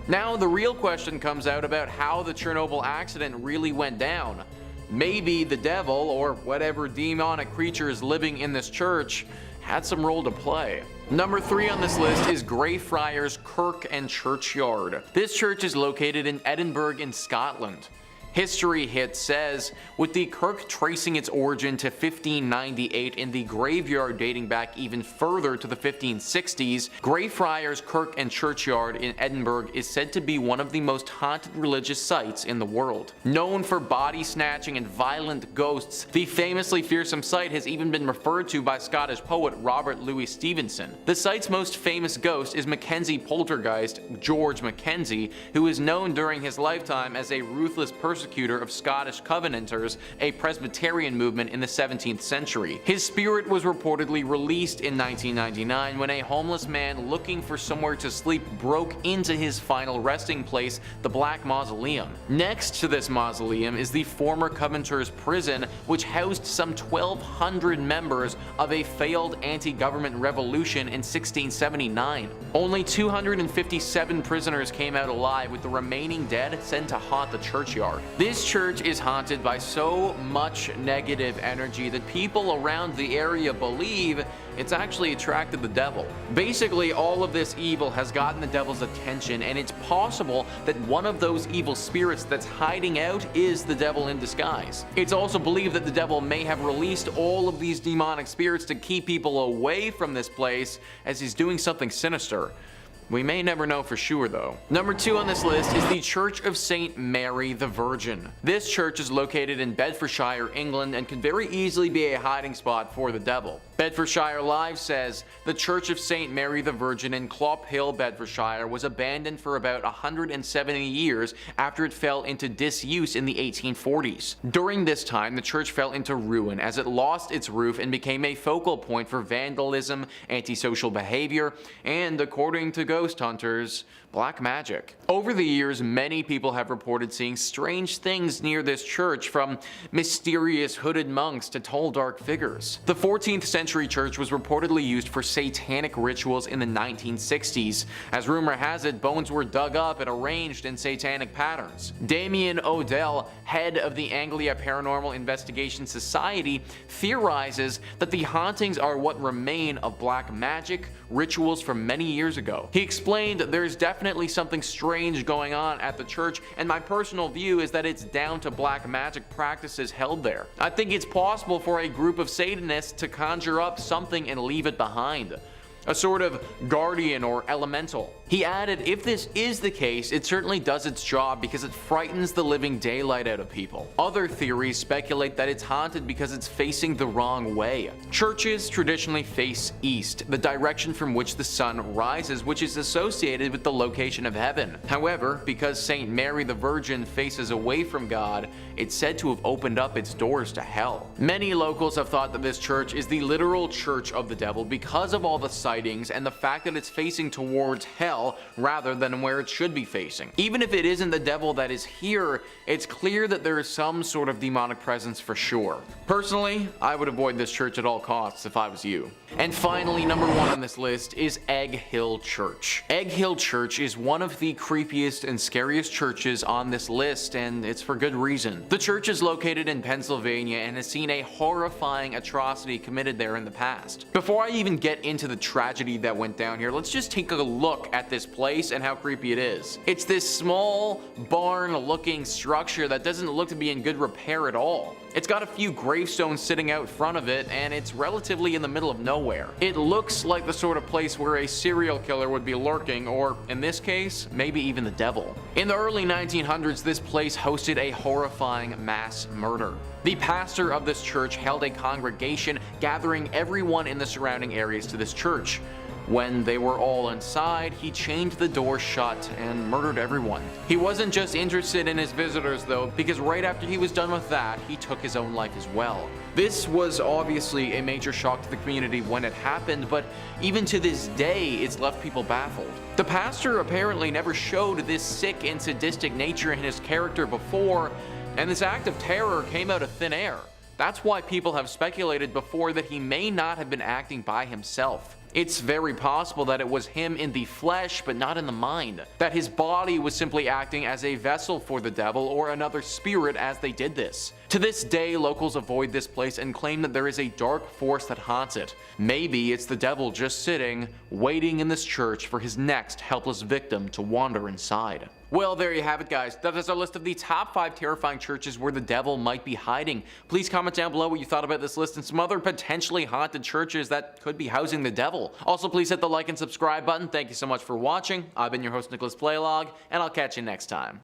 Now the real question comes out about how the Chernobyl accident really went down. Maybe the devil, or whatever demonic creature is living in this church, had some role to play. Number 3 on this list is Greyfriars Kirk and Churchyard. This church is located in Edinburgh in Scotland. History Hit says, with the Kirk tracing its origin to 1598 and the graveyard dating back even further to the 1560s, Greyfriars Kirk and Churchyard in Edinburgh is said to be one of the most haunted religious sites in the world. Known for body snatching and violent ghosts, the famously fearsome site has even been referred to by Scottish poet Robert Louis Stevenson. The site's most famous ghost is Mackenzie poltergeist George Mackenzie, who is known during his lifetime as a ruthless persecutor of Scottish Covenanters, a Presbyterian movement in the 17th century. His spirit was reportedly released in 1999 when a homeless man looking for somewhere to sleep broke into his final resting place, the Black Mausoleum. Next to this mausoleum is the former Covenanters prison, which housed some 1,200 members of a failed anti-government revolution in 1679. Only 257 prisoners came out alive, with the remaining dead sent to haunt the churchyard. This church is haunted by so much negative energy that people around the area believe it's actually attracted the devil. Basically, all of this evil has gotten the devil's attention, and it's possible that one of those evil spirits that's hiding out is the devil in disguise. It's also believed that the devil may have released all of these demonic spirits to keep people away from this place, as he's doing something sinister. We may never know for sure though. Number 2 on this list is the Church of St. Mary the Virgin. This church is located in Bedfordshire, England, and can very easily be a hiding spot for the devil. Bedfordshire Live says, the Church of St. Mary the Virgin in Columbkille, Bedfordshire was abandoned for about 170 years after it fell into disuse in the 1840s. During this time, the church fell into ruin as it lost its roof and became a focal point for vandalism, antisocial behavior, and, according to ghost hunters, black magic. Over the years, many people have reported seeing strange things near this church, from mysterious hooded monks to tall dark figures. The 14th century church was reportedly used for satanic rituals in the 1960s. As rumor has it, bones were dug up and arranged in satanic patterns. Damien Odell, head of the Agia Paranormal Investigation Society, theorizes that the hauntings are what remain of black magic rituals from many years ago. He explained, there's definitely something strange going on at the church, and my personal view is that it's down to black magic practices held there. I think it's possible for a group of Satanists to conjure up something and leave it behind. A sort of guardian or elemental. He added, if this is the case, it certainly does its job because it frightens the living daylight out of people. Other theories speculate that it's haunted because it's facing the wrong way. Churches traditionally face east, the direction from which the sun rises, which is associated with the location of heaven. However, because St. Mary the Virgin faces away from God, it's said to have opened up its doors to hell. Many locals have thought that this church is the literal church of the devil because of all the sightings and the fact that it's facing towards hell rather than where it should be facing. Even if it isn't the devil that is here, it's clear that there is some sort of demonic presence for sure. Personally, I would avoid this church at all costs if I was you. And finally, number 1 on this list is Egg Hill Church. Egg Hill Church is one of the creepiest and scariest churches on this list, and it's for good reason. The church is located in Pennsylvania and has seen a horrifying atrocity committed there in the past. Before I even get into the tragedy tragedy that went down here, let's just take a look at this place and how creepy it is. It's this small barn-looking structure that doesn't look to be in good repair at all. It's got a few gravestones sitting out front of it, and it's relatively in the middle of nowhere. It looks like the sort of place where a serial killer would be lurking, or in this case, maybe even the devil. In the early 1900s, this place hosted a horrifying mass murder. The pastor of this church held a congregation, gathering everyone in the surrounding areas to this church. When they were all inside, he chained the door shut and murdered everyone. He wasn't just interested in his visitors though, because right after he was done with that, he took his own life as well. This was obviously a major shock to the community when it happened, but even to this day, it's left people baffled. The pastor apparently never showed this sick and sadistic nature in his character before, and this act of terror came out of thin air. That's why people have speculated before that he may not have been acting by himself. It's very possible that it was him in the flesh but not in the mind, that his body was simply acting as a vessel for the devil or another spirit as they did this. To this day, locals avoid this place and claim that there is a dark force that haunts it. Maybe it's the devil just sitting, waiting in this church for his next helpless victim to wander inside. Well, there you have it, guys. That is our list of the top 5 terrifying churches where the devil might be hiding. Please comment down below what you thought about this list and some other potentially haunted churches that could be housing the devil. Also, please hit the like and subscribe button. Thank you so much for watching. I've been your host, Nicholas Playlog, and I'll catch you next time.